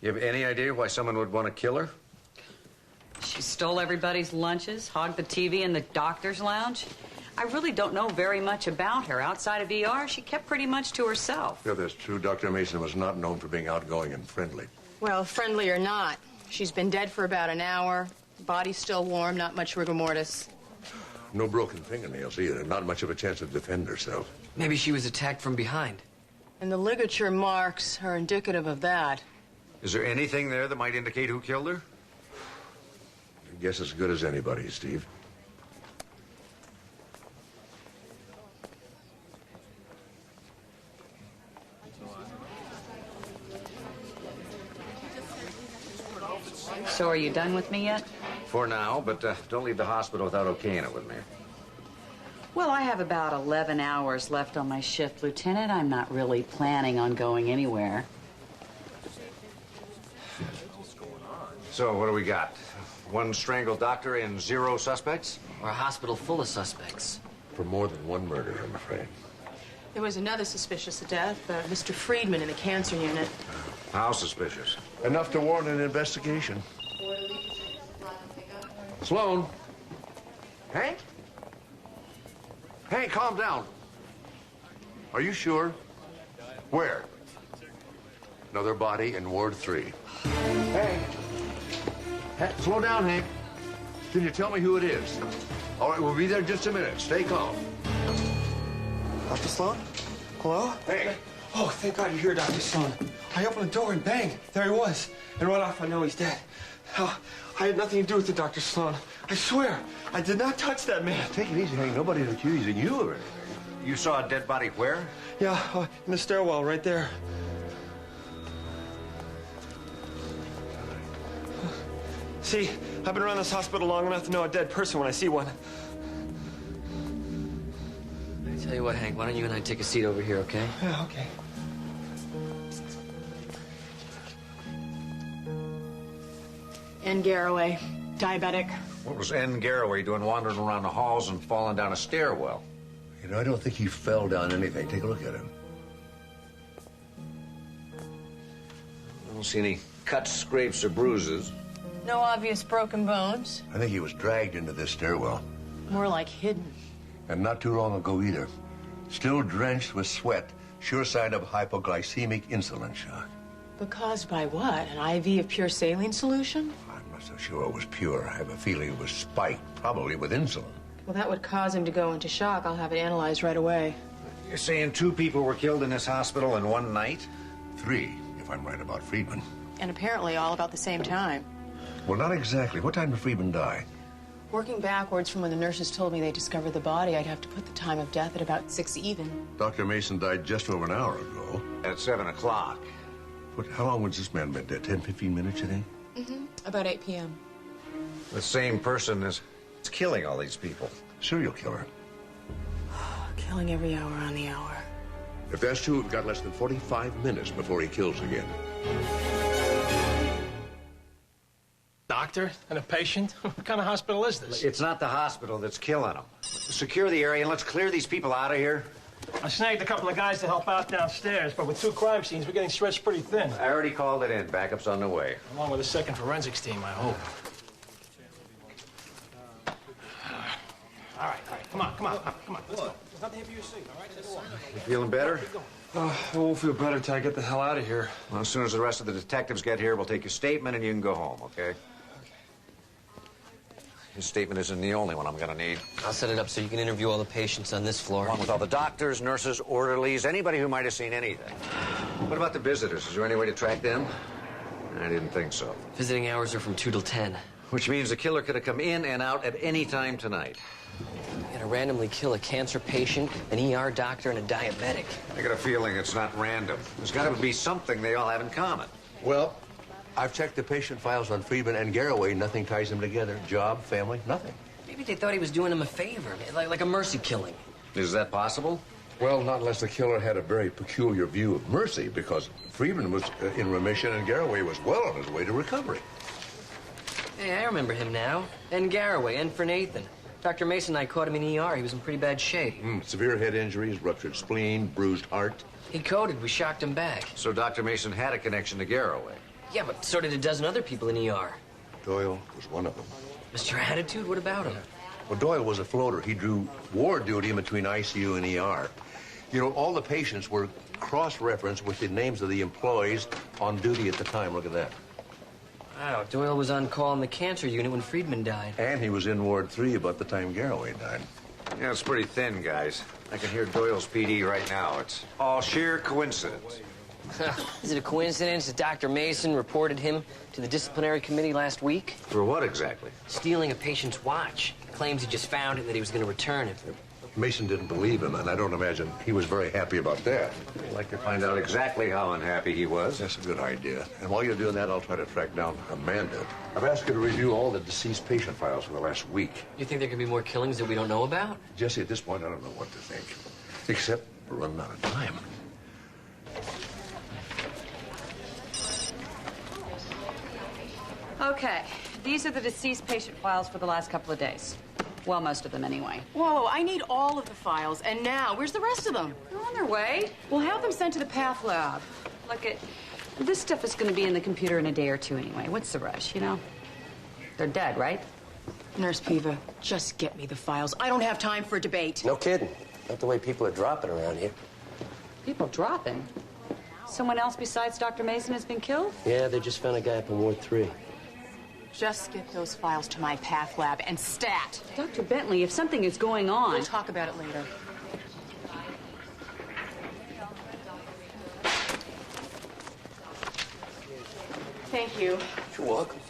You have any idea why someone would want to kill her? She stole everybody's lunches, hogged the TV in the doctor's lounge. I really don't know very much about her. Outside of ER, she kept pretty much to herself. Yeah, that's true. Dr. Mason was not known for being outgoing and friendly. Well, friendly or not, she's been dead for about an hour. Body's still warm, not much rigor mortis. No broken fingernails either. Not much of a chance to defend herself. Maybe she was attacked from behind. And the ligature marks are indicative of that. Is there anything there that might indicate who killed her? I guess as good as anybody, Steve. So are you done with me yet? For now, but don't leave the hospital without okaying it with me. Well, I have about 11 hours left on my shift, Lieutenant. I'm not really planning on going anywhere. So, what do we got? One strangled doctor and 0 suspects? Or a hospital full of suspects. For more than one murder, I'm afraid. There was another suspicious death, Mr. Friedman in the cancer unit. How suspicious? Enough to warrant an investigation. Sloan. Hank? Hank, calm down. Are you sure? Where? Another body in Ward 3. Hank. Slow down, Hank. Can you tell me who it is? All right, we'll be there in just a minute. Stay calm. Dr. Sloan? Hello? Hey. Oh, thank God you're here, Dr. Sloan. I opened the door and bang, there he was. And right off, I know he's dead. Oh, I had nothing to do with it, Dr. Sloan. I swear, I did not touch that man. Take it easy, Hank. Nobody's accusing you of anything. You saw a dead body where? Yeah, in the stairwell right there. See, I've been around this hospital long enough to know a dead person when I see one. I tell you what, Hank, why don't you and I take a seat over here, okay? Yeah, okay. Ann Garraway, diabetic. What was N. Garraway doing wandering around the halls and falling down a stairwell? You know, I don't think he fell down anything. Take a look at him. I don't see any cuts, scrapes, or bruises. No obvious broken bones. I think he was dragged into this stairwell. More like hidden. And not too long ago either. Still drenched with sweat. Sure sign of hypoglycemic insulin shock. But caused by what? An IV of pure saline solution? I'm not so sure it was pure. I have a feeling it was spiked, probably with insulin. Well, that would cause him to go into shock. I'll have it analyzed right away. You're saying 2 people were killed in this hospital in one night? 3, if I'm right about Friedman. And apparently all about the same time. Well, not exactly. What time did Friedman die? Working backwards from when the nurses told me they discovered the body, I'd have to put the time of death at about 6 even. Dr. Mason died just over an hour ago. At 7 o'clock. How long was this man been dead? 10, 15 minutes, you think? Mm-hmm. About 8 p.m. The same person is killing all these people. Serial killer. Killing every hour on the hour. If that's true, we've got less than 45 minutes before he kills again. Doctor and a patient? What kind of hospital is this? It's not the hospital that's killing them. Secure the area and let's clear these people out of here. I snagged a couple of guys to help out downstairs, but with 2 crime scenes, we're getting stretched pretty thin. I already called it in. Backup's on the way. Along with a second forensics team, I hope. All right. Come on. Let's go. There's nothing here for you to see, all right? Let's go on. You feeling better? I won't feel better till I get the hell out of here. Well, as soon as the rest of the detectives get here, we'll take your statement and you can go home, okay? His statement isn't the only one I'm gonna need. I'll set it up so you can interview all the patients on this floor. Along with all the doctors, nurses, orderlies, anybody who might have seen anything. What about the visitors? Is there any way to track them? I didn't think so. Visiting hours are from 2 till 10. Which means the killer could have come in and out at any time tonight. You're gonna randomly kill a cancer patient, an ER doctor, and a diabetic. I got a feeling it's not random. There's got to be something they all have in common. Well, I've checked the patient files on Friedman and Garraway. Nothing ties them together. Job, family, nothing. Maybe they thought he was doing them a favor, like a mercy killing. Is that possible? Well, not unless the killer had a very peculiar view of mercy, because Friedman was in remission and Garraway was well on his way to recovery. Hey, I remember him now. And Garraway, and for Nathan. Dr. Mason and I caught him in ER. He was in pretty bad shape. Severe head injuries, ruptured spleen, bruised heart. He coded. We shocked him back. So Dr. Mason had a connection to Garraway. Yeah, but so did a dozen other people in ER. Doyle was one of them. Mr. Attitude, what about him? Well, Doyle was a floater. He drew ward duty in between ICU and ER. You know, all the patients were cross-referenced with the names of the employees on duty at the time. Look at that. Wow, Doyle was on call in the cancer unit when Friedman died. And he was in Ward 3 about the time Garraway died. Yeah, it's pretty thin, guys. I can hear Doyle's PD right now. It's all sheer coincidence. Is it a coincidence that Dr. Mason reported him to the disciplinary committee last week? For what exactly? Stealing a patient's watch. He claims he just found it and that he was going to return it. Mason didn't believe him, and I don't imagine he was very happy about that. I'd like to find out exactly how unhappy he was. That's a good idea. And while you're doing that, I'll try to track down Amanda. I've asked her to review all the deceased patient files for the last week. You think there could be more killings that we don't know about? Jesse, at this point, I don't know what to think. Except we're running out of time. Okay, these are the deceased patient files for the last couple of days. Well, most of them anyway. Whoa, I need all of the files. And now, where's the rest of them? They're on their way. We'll have them sent to the Path Lab. Look, this stuff is going to be in the computer in a day or two anyway. What's the rush, you know? They're dead, right? Nurse Piva, just get me the files. I don't have time for a debate. No kidding. Not the way people are dropping around here. People dropping? Someone else besides Dr. Mason has been killed? Yeah, they just found a guy up in Ward 3. Just get those files to my Path Lab and stat. Dr. Bentley, if something is going on... We'll talk about it later. Thank you. You're welcome.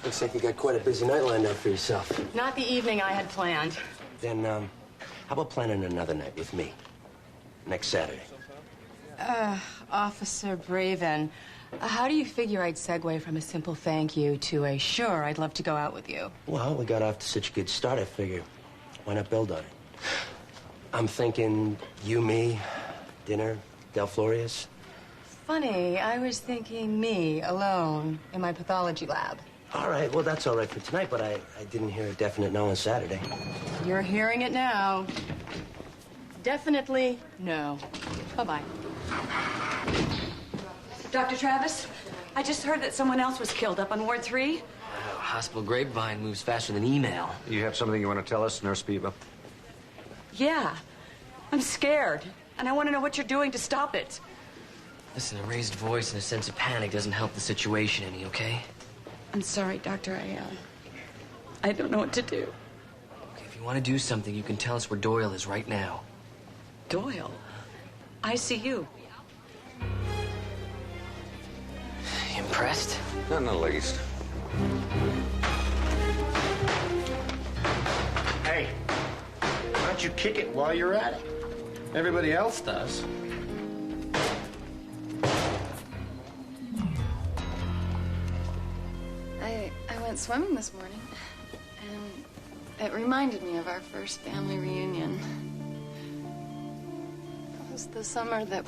Looks like you got quite a busy night lined up for yourself. Not the evening I had planned. Then, how about planning another night with me? Next Saturday. Officer Braven, how do you figure I'd segue from a simple thank you to a sure, I'd love to go out with you? Well, we got off to such a good start, I figure. Why not build on it? I'm thinking you, me, dinner, Del Floria's. Funny, I was thinking me, alone, in my pathology lab. All right, well, that's all right for tonight, but I didn't hear a definite no on Saturday. You're hearing it now. Definitely no. Bye-bye. Dr. Travis, I just heard that someone else was killed up on Ward 3. Hospital grapevine moves faster than email. You have something you want to tell us, Nurse Piva? Yeah. I'm scared, and I want to know what you're doing to stop it. Listen, a raised voice and a sense of panic doesn't help the situation any, okay? I'm sorry, Doctor. I don't know what to do. Okay, if you want to do something, you can tell us where Doyle is right now. Doyle? ICU. Impressed? Not in the least. Hey, why don't you kick it while you're at it? Everybody else does. I went swimming this morning, and it reminded me of our first family reunion. It was the summer that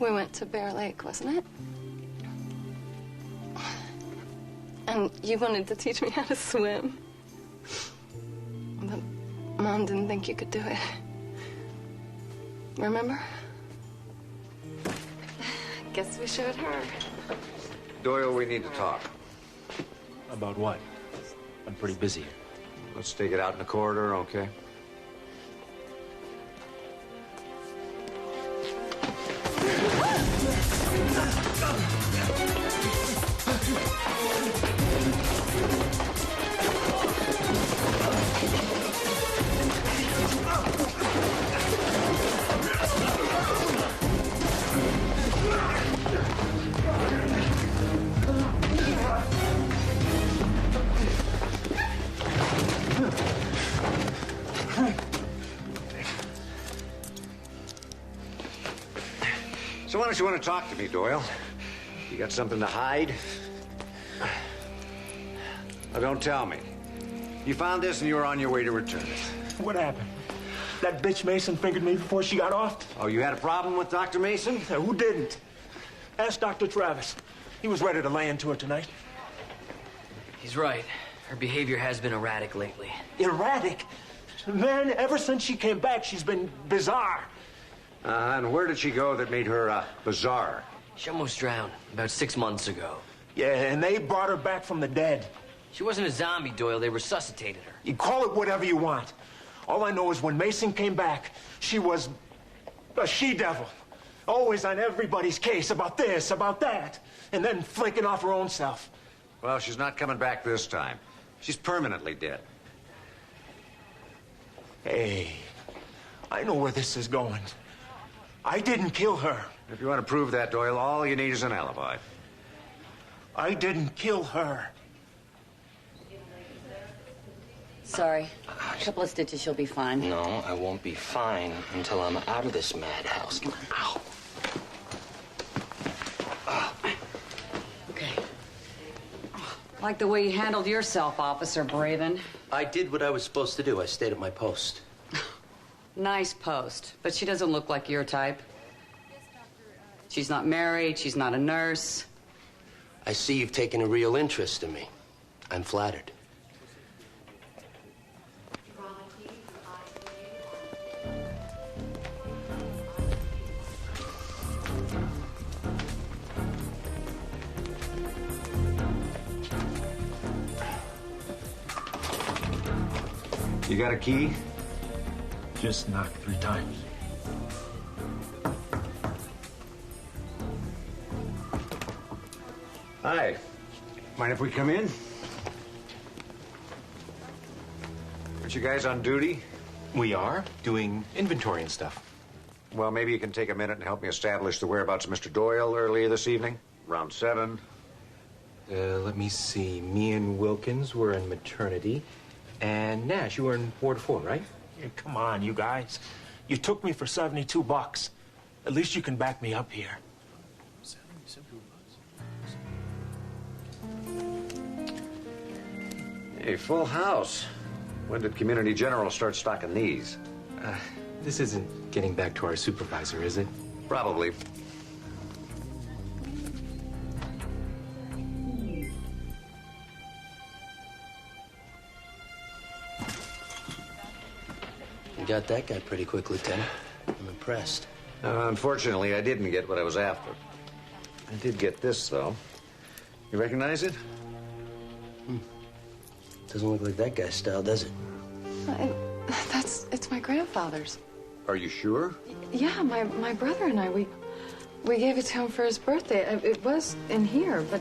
we went to Bear Lake, wasn't it? And you wanted to teach me how to swim. But Mom didn't think you could do it. Remember? Guess we showed her. Doyle, we need to talk. About what? I'm pretty busy. Let's take it out in the corridor, okay? So why don't you want to talk to me, Doyle? You got something to hide? Now, don't tell me. You found this and you were on your way to return it. What happened? That bitch Mason fingered me before she got off? Oh, you had a problem with Dr. Mason? Who didn't? Ask Dr. Travis. He was ready to lay into her tonight. He's right. Her behavior has been erratic lately. Erratic? Man, ever since she came back, she's been bizarre. And where did she go that made her bizarre? She almost drowned about 6 months ago. Yeah, and they brought her back from the dead. She wasn't a zombie, Doyle. They resuscitated her. You call it whatever you want. All I know is when Mason came back, she was a she-devil. Always on everybody's case about this, about that, and then flinking off her own self. Well, she's not coming back this time. She's permanently dead. Hey, I know where this is going. I didn't kill her. If you want to prove that, Doyle, all you need is an alibi. I didn't kill her. Sorry. A couple of stitches, she'll be fine. No, I won't be fine until I'm out of this madhouse. Ow. Okay. Like the way you handled yourself, Officer Braven. I did what I was supposed to do. I stayed at my post. Nice post, but she doesn't look like your type. She's not married, she's not a nurse. I see you've taken a real interest in me. I'm flattered. You got a key? Just knocked 3 times. Hi. Mind if we come in? Aren't you guys on duty? We are doing inventory and stuff. Well, maybe you can take a minute and help me establish the whereabouts of Mr. Doyle earlier this evening, around 7. Let me see. Me and Wilkins were in maternity. And Nash, you were in Ward 4, right? Yeah, come on, you guys. You took me for $72. At least you can back me up here. Hey, full house. When did Community General start stocking these? This isn't getting back to our supervisor, is it? Probably. You got that guy pretty quick, Lieutenant. I'm impressed. Unfortunately, I didn't get what I was after. I did get this, though. You recognize it? Doesn't look like that guy's style, does it? It's my grandfather's. Are you sure? Yeah, my brother and I, we gave it to him for his birthday. It was in here, but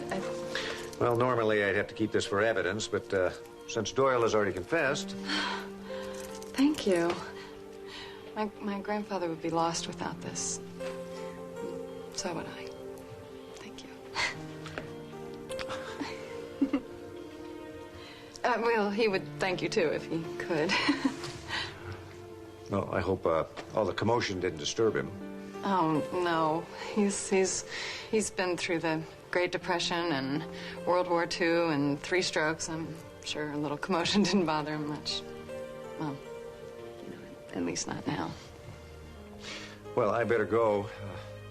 Well, normally I'd have to keep this for evidence, but since Doyle has already confessed... Thank you. My grandfather would be lost without this. So would I. Thank you. Well, he would thank you, too, if he could. Well, I hope all the commotion didn't disturb him. Oh, no. He's been through the Great Depression and World War II and 3 strokes. I'm sure a little commotion didn't bother him much. Well, at least not now. Well, I better go.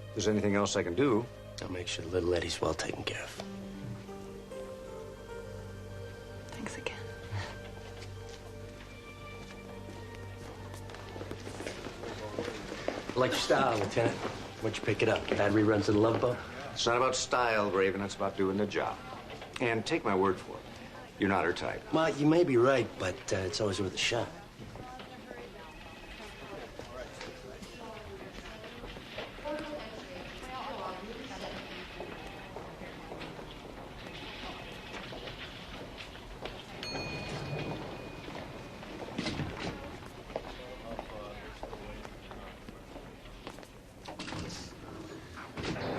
If there's anything else I can do... I'll make sure little Eddie's well taken care of. Thanks again. I like your style, Lieutenant. Where'd you pick it up? Bad reruns of The Love Boat? It's not about style, Raven. It's about doing the job. And take my word for it. You're not her type. Well, you may be right, but it's always worth a shot.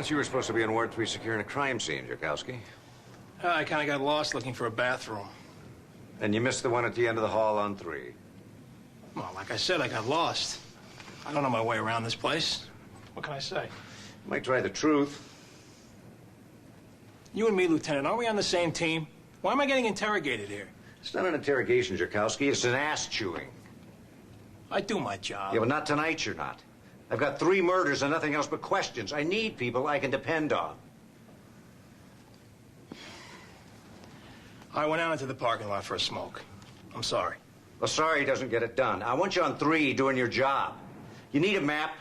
You were supposed to be in Ward 3 securing a crime scene, Jurkowski. I kind of got lost looking for a bathroom. And you missed the one at the end of the hall on 3. Well, like I said, I got lost. I don't know my way around this place. What can I say? Might try the truth. You and me, Lieutenant, aren't we on the same team? Why am I getting interrogated here? It's not an interrogation, Jurkowski. It's an ass chewing. I do my job. Yeah, but not tonight, you're not. I've got 3 murders and nothing else but questions. I need people I can depend on. I went out into the parking lot for a smoke. I'm sorry. Well, sorry doesn't get it done. I want you on 3 doing your job. You need a map.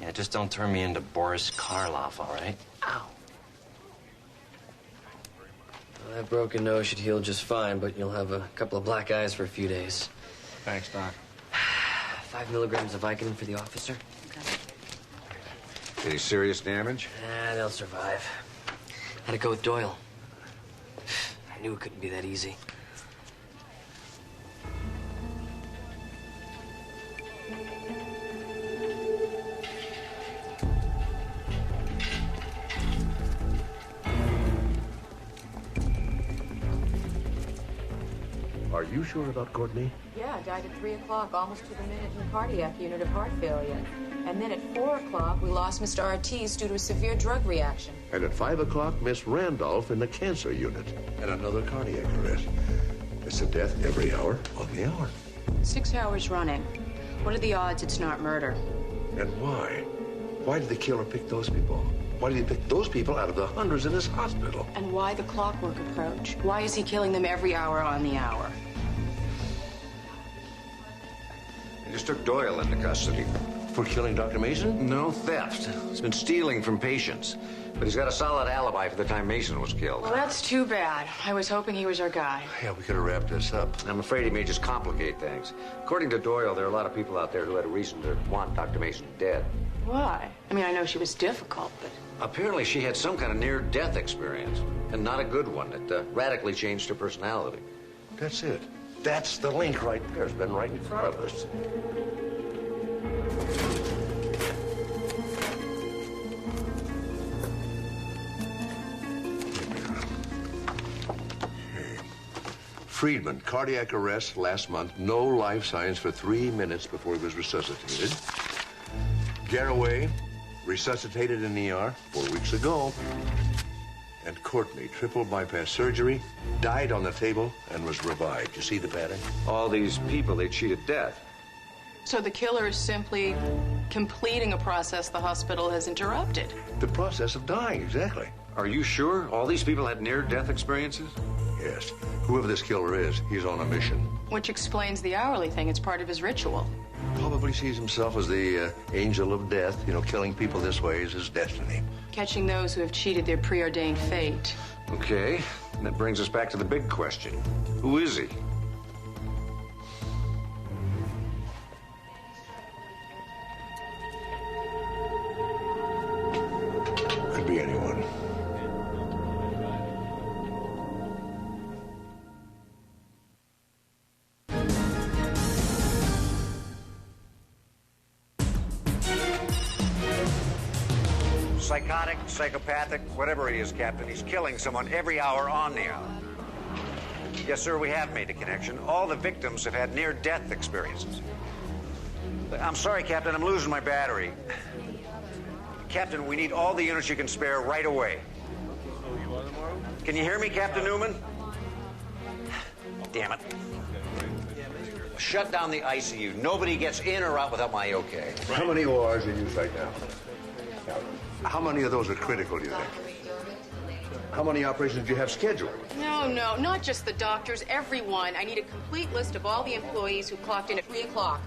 Yeah, just don't turn me into Boris Karloff, all right? Ow. Well, that broken nose should heal just fine, but you'll have a couple of black eyes for a few days. Thanks, Doc. 5 milligrams of Vicodin for the officer. Any serious damage? Nah, they'll survive. How'd it go with Doyle? I knew it couldn't be that easy. Are you sure about Courtney? Yeah, died at 3 o'clock, almost to the minute in the cardiac unit of heart failure. And then at 4 o'clock, we lost Mr. Ortiz due to a severe drug reaction. And at 5 o'clock, Miss Randolph in the cancer unit. And another cardiac arrest. It's a death every hour on the hour. 6 hours running. What are the odds it's not murder? And why? Why did the killer pick those people? Why did he pick those people out of the hundreds in this hospital? And why the clockwork approach? Why is he killing them every hour on the hour? They just took Doyle into custody. For killing Dr. Mason? No, theft. He's been stealing from patients. But he's got a solid alibi for the time Mason was killed. Well, that's too bad. I was hoping he was our guy. Yeah, we could have wrapped this up. I'm afraid he may just complicate things. According to Doyle, there are a lot of people out there who had a reason to want Dr. Mason dead. Why? I mean, I know she was difficult, but... Apparently, she had some kind of near-death experience, and not a good one. It radically changed her personality. That's it. That's the link right there. It's been right in front of us. Friedman, cardiac arrest last month. No life signs for 3 minutes before he was resuscitated. Garraway, resuscitated in the ER 4 weeks ago. And Courtney, triple bypass surgery, died on the table and was revived. You see the pattern? All these people they cheated death. So the killer is simply completing a process the hospital has interrupted. The process of dying, exactly. Are you sure all these people had near-death experiences? Yes. Whoever this killer is, he's on a mission. Which explains the hourly thing. It's part of his ritual. Probably sees himself as the angel of death. You know, killing people this way is his destiny. Catching those who have cheated their preordained fate. Okay, and that brings us back to the big question. Who is he? Could be anyone. Psychotic, psychopathic, whatever he is, Captain, he's killing someone every hour on the hour. Yes, sir, we have made a connection. All the victims have had near-death experiences. I'm sorry, Captain, I'm losing my battery. Captain, we need all the units you can spare right away. Can you hear me, Captain Newman? Damn it. Shut down the ICU. Nobody gets in or out without my okay. How many ORs are in use right now? How many of those are critical, do you think? How many operations do you have scheduled? No, not just the doctors, everyone. I need a complete list of all the employees who clocked in at 3 o'clock.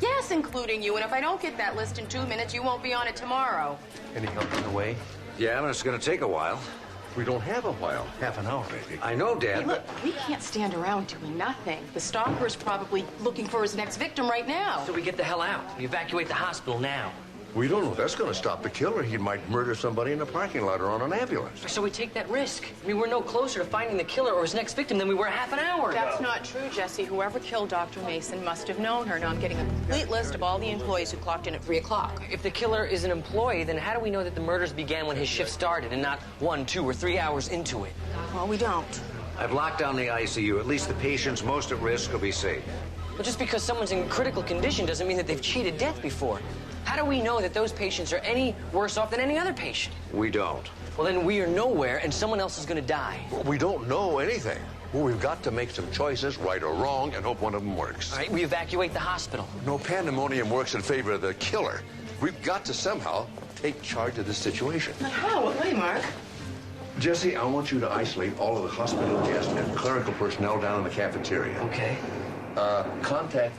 Yes, including you, and if I don't get that list in 2 minutes, you won't be on it tomorrow. Any help on the way? Yeah, but it's going to take a while. We don't have a while. Half an hour, maybe. I know, Dad, Hey, look, we can't stand around doing nothing. The stalker's probably looking for his next victim right now. So we get the hell out. We evacuate the hospital now. We don't know if that's going to stop the killer. He might murder somebody in a parking lot or on an ambulance. So we take that risk. I mean, we're no closer to finding the killer or his next victim than we were half an hour ago. That's not true, Jesse. Whoever killed Dr. Mason must have known her. Now I'm getting a complete list of all the employees who clocked in at 3 o'clock. If the killer is an employee, then how do we know that the murders began when his shift started and not 1, 2, or 3 hours into it? Well, we don't. I've locked down the ICU. At least the patients most at risk will be safe. But just because someone's in critical condition doesn't mean that they've cheated death before. How do we know that those patients are any worse off than any other patient? We don't. Well, then we are nowhere, and someone else is going to die. Well, we don't know anything. Well, we've got to make some choices, right or wrong, and hope one of them works. All right, we evacuate the hospital. No pandemonium works in favor of the killer. We've got to somehow take charge of this situation. How? What way, Mark? Jesse, I want you to isolate all of the hospital guests and clerical personnel down in the cafeteria. Okay. Contact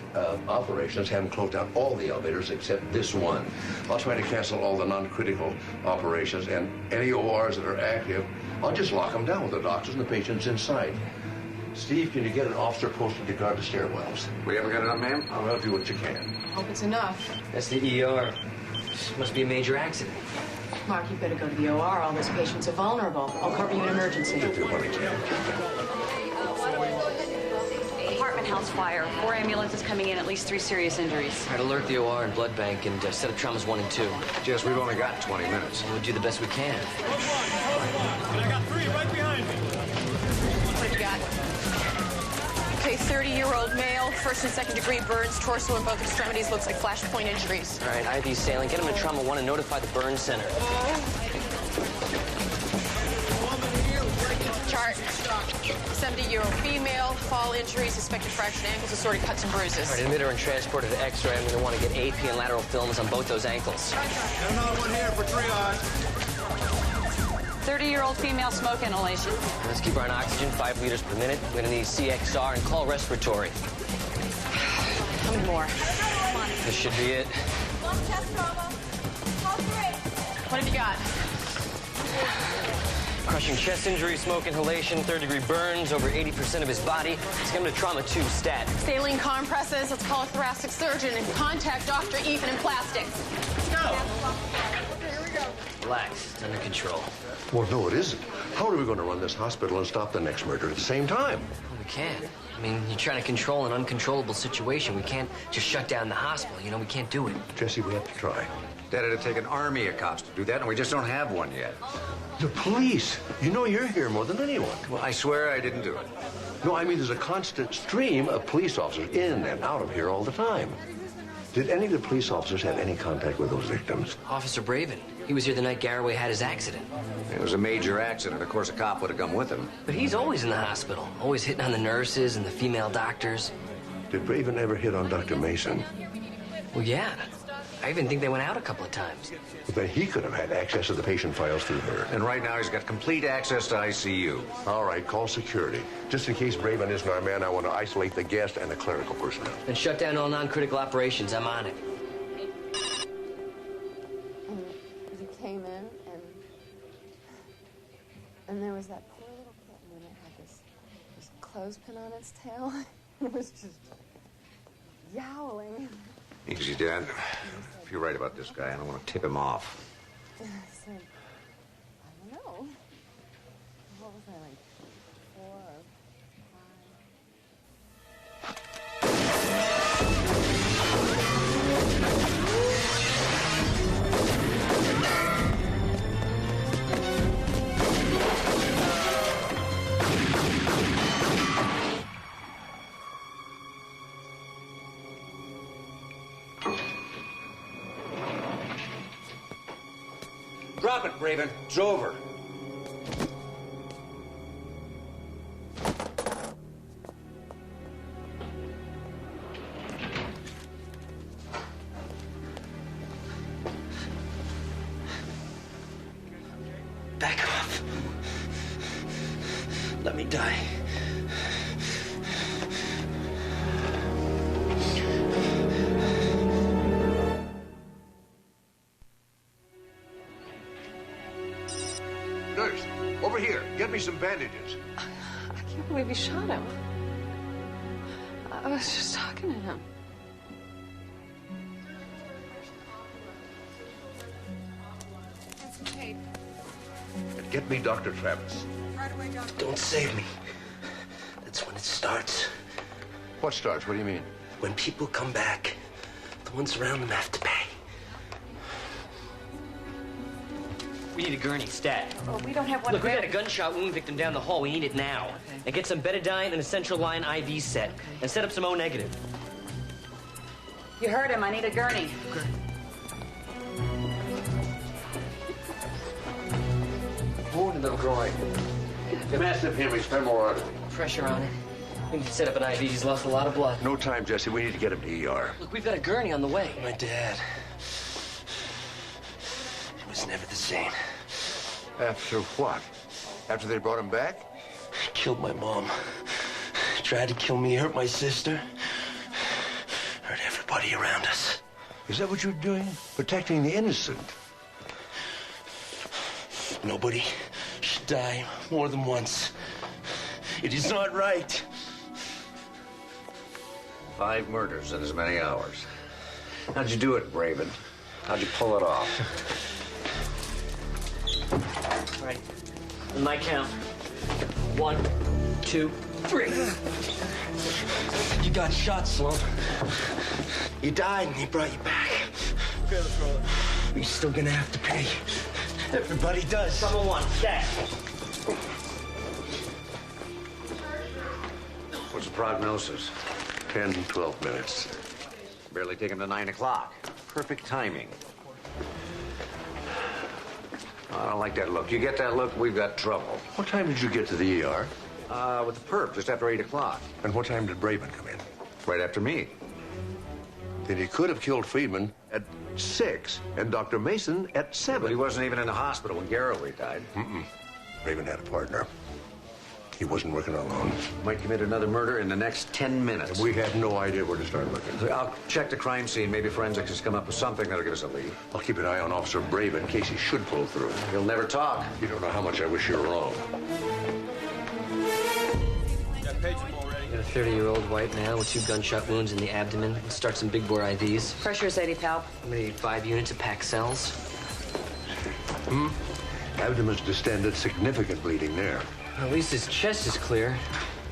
operations, have them close down all the elevators except this one. I'll try to cancel all the non-critical operations, and any ORs that are active, I'll just lock them down with the doctors and the patients inside. Steve, can you get an officer posted to guard the stairwells? We haven't got enough, ma'am? I'll do what you can. Hope it's enough. That's the ER. This must be a major accident. Mark, you better go to the OR. All those patients are vulnerable. I'll cover you in emergency. Do what I can. Department house fire. 4 ambulances coming in, at least 3 serious injuries. All right, alert the OR and blood bank and set up traumas 1 and 2. Jess, we've only got 20 minutes. We'll do the best we can. And I got 3 right behind me. What have you got? Okay, 30-year-old male, 1st and 2nd degree burns, torso and both extremities, looks like flashpoint injuries. All right, IV saline. Get him to trauma 1 and notify the burn center. Chart. 70-year-old female, fall injuries, suspected fractured ankles, assorted cuts and bruises. All right, admit her and transport her to X-ray. I'm going to want to get AP and lateral films on both those ankles. Got another one here for triage. 30-year-old female smoke inhalation. Let's keep her on oxygen, 5 liters per minute. We're going to need CXR and call respiratory. How many more? This should be it. What have you got? Crushing chest injury, smoke inhalation, 3rd-degree burns, over 80% of his body. Let's get him to trauma 2, stat. Saline compresses. Let's call a thoracic surgeon and contact Dr. Ethan in plastics. Let's go. Okay, here we go. Relax, it's under control. Well, no, it isn't. How are we going to run this hospital and stop the next murder at the same time? Well, we can't. I mean, you're trying to control an uncontrollable situation. We can't just shut down the hospital. You know, we can't do it. Jesse, we have to try. Dad, it'd take an army of cops to do that, and we just don't have one yet. The police. You know you're here more than anyone. Well, I swear I didn't do it. No, I mean there's a constant stream of police officers in and out of here all the time. Did any of the police officers have any contact with those victims? Officer Braven. He was here the night Garraway had his accident. It was a major accident. Of course, a cop would have come with him. But he's always in the hospital, always hitting on the nurses and the female doctors. Did Braven ever hit on Dr. Mason? Well, yeah. I even think they went out a couple of times. Well, then he could have had access to the patient files through her. And right now, he's got complete access to ICU. All right, call security. Just in case Braven isn't our man, I want to isolate the guest and the clerical personnel. And shut down all non-critical operations. I'm on it. And he came in, and there was that poor little kitten, and it had this clothespin on its tail. It was just yowling. Easy, Dad. If you're right about this guy, I don't want to tip him off. I said, I don't know. What was I, like 4 or 5. Drop it, Braven. It's over. Back off. Let me die. Nurse, over here. Get me some bandages. I can't believe you shot him. I was just talking to him. And get me Dr. Travis. Don't save me. That's when it starts. What starts? What do you mean? When people come back, the ones around them have to pay. We need a gurney, stat. Oh, we don't have one. Look, we got a gunshot wound victim down the hall. We need it now. Okay. And get some betadine and a central line IV set. And set up some O negative. You heard him. I need a gurney. Wound in the groin. Massive hemorrhage, femoral artery. Pressure on it. We need to set up an IV. He's lost a lot of blood. No time, Jesse. We need to get him to ER. Look, we've got a gurney on the way. My dad. It was never the same. After what? After they brought him back? Killed my mom. Tried to kill me, hurt my sister. Hurt everybody around us. Is that what you're doing? Protecting the innocent? Nobody should die more than once. It is not right. 5 murders in as many hours. How'd you do it, Braven? How'd you pull it off? All right. On my count. 1, 2, 3. You got shot, Sloan. You died and he brought you back. Okay, let's roll it. You're still gonna have to pay. Everybody does. Number 1, check. What's the prognosis? 10, 12 minutes. Barely take him to 9 o'clock. Perfect timing. I don't like that look. You get that look, we've got trouble. What time did you get to the ER? With the perp, just after 8 o'clock. And what time did Braben come in? Right after me. Then he could have killed Friedman at 6 and Dr. Mason at 7. But he wasn't even in the hospital when Garraway died. Braben had a partner. He wasn't working alone. Might commit another murder in the next 10 minutes. And we have no idea where to start looking. I'll check the crime scene. Maybe forensics has come up with something that'll give us a lead. I'll keep an eye on Officer Braben in case he should pull through. He'll never talk. You don't know how much I wish you were wrong. Got a 30-year-old white male with 2 gunshot wounds in the abdomen. Let's start some big bore IVs. Pressure is 80 palp. I'm gonna need 5 units of Paxels. Abdomen's distended, significant bleeding there. At least his chest is clear.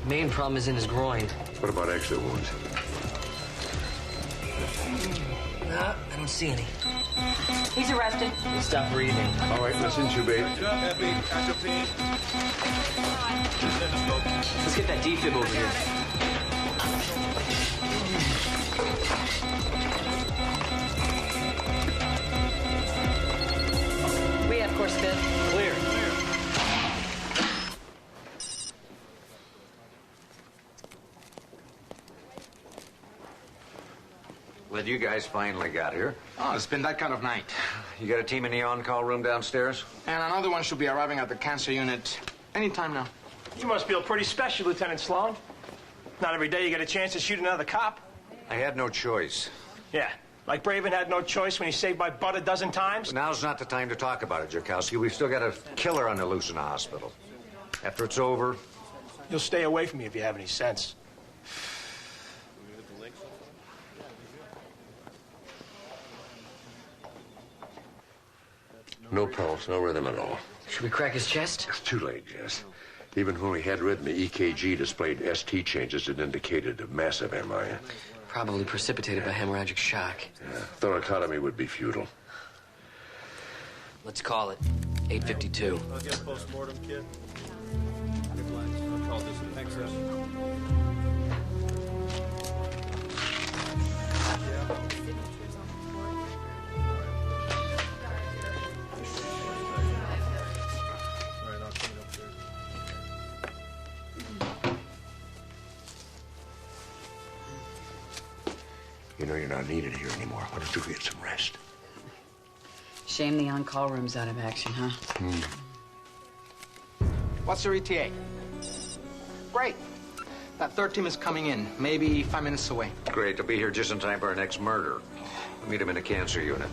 Main problem is in his groin. What about exit wounds? No, I don't see any. He's arrested. Stop breathing. All right, let's intubate. Let's get that defib over here. We have course fit. Clear. Glad you guys finally got here. Oh, it's been that kind of night. You got a team in the on-call room downstairs? And another one should be arriving at the cancer unit anytime now. You must feel pretty special, Lieutenant Sloan. Not every day you get a chance to shoot another cop. I had no choice. Yeah, like Braben had no choice when he saved my butt a dozen times. Now's not the time to talk about it, Jerkowski. We've still got a killer on the loose in the hospital. After it's over... You'll stay away from me if you have any sense. No pulse, no rhythm at all. Should we crack his chest? It's too late, Jess. Even when we had rhythm, the EKG displayed ST changes that indicated a massive MI. Probably precipitated by hemorrhagic shock. Yeah, thoracotomy would be futile. Let's call it 8:52. I'll get a post-mortem kit. I'll call this an excess. You know you're not needed here anymore. Why don't you get some rest? Shame the on-call room's out of action, huh? What's your ETA? Great. That third team is coming in, maybe 5 minutes away. Great, they'll be here just in time for our next murder. We'll meet him in the cancer unit.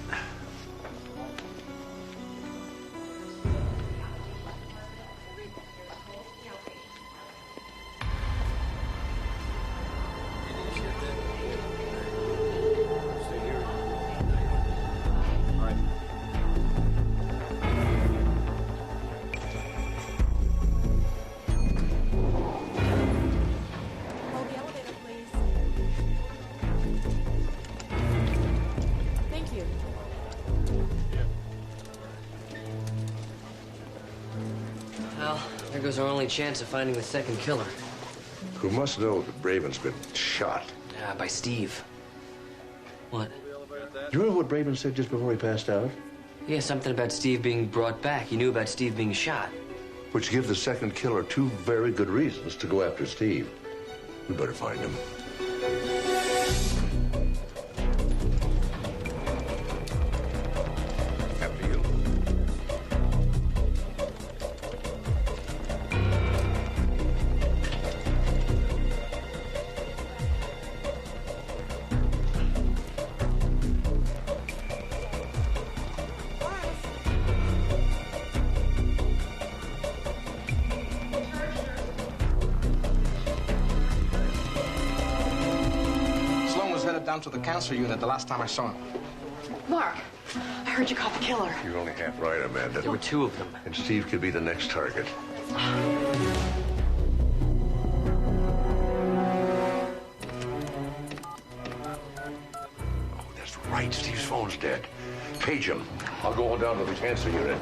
Well, there goes our only chance of finding the second killer. Who must know that Braben's been shot. Yeah, by Steve. What? Do you remember what Braben said just before he passed out? Yeah, something about Steve being brought back. He knew about Steve being shot. Which gives the second killer 2 very good reasons to go after Steve. We better find him. After you. Down to the cancer unit the last time I saw him. Mark, I heard you caught the killer. You're only half right, Amanda. There were 2 of them. And Steve could be the next target. right. Steve's phone's dead. Page him. I'll go on down to the cancer unit.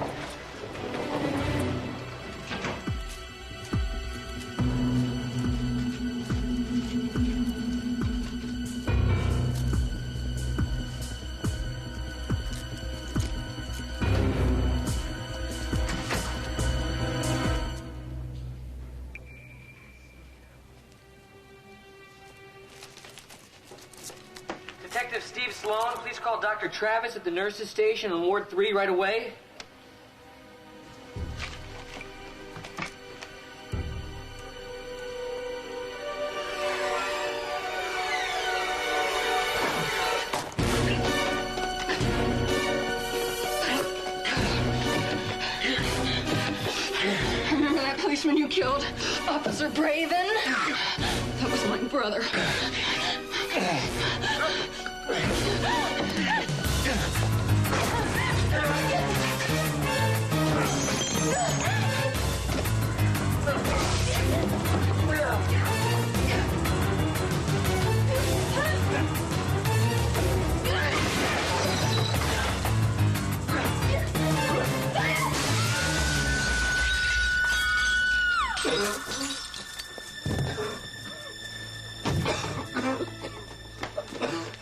Detective Steve Sloan, please call Dr. Travis at the nurses' station in Ward 3 right away. Remember that policeman you killed? Officer Braven? That was my brother.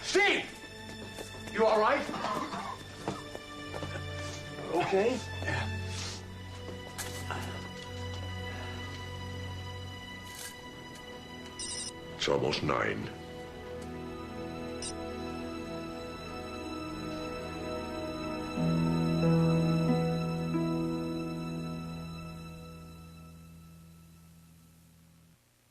Steve! You all right? Okay. It's almost 9.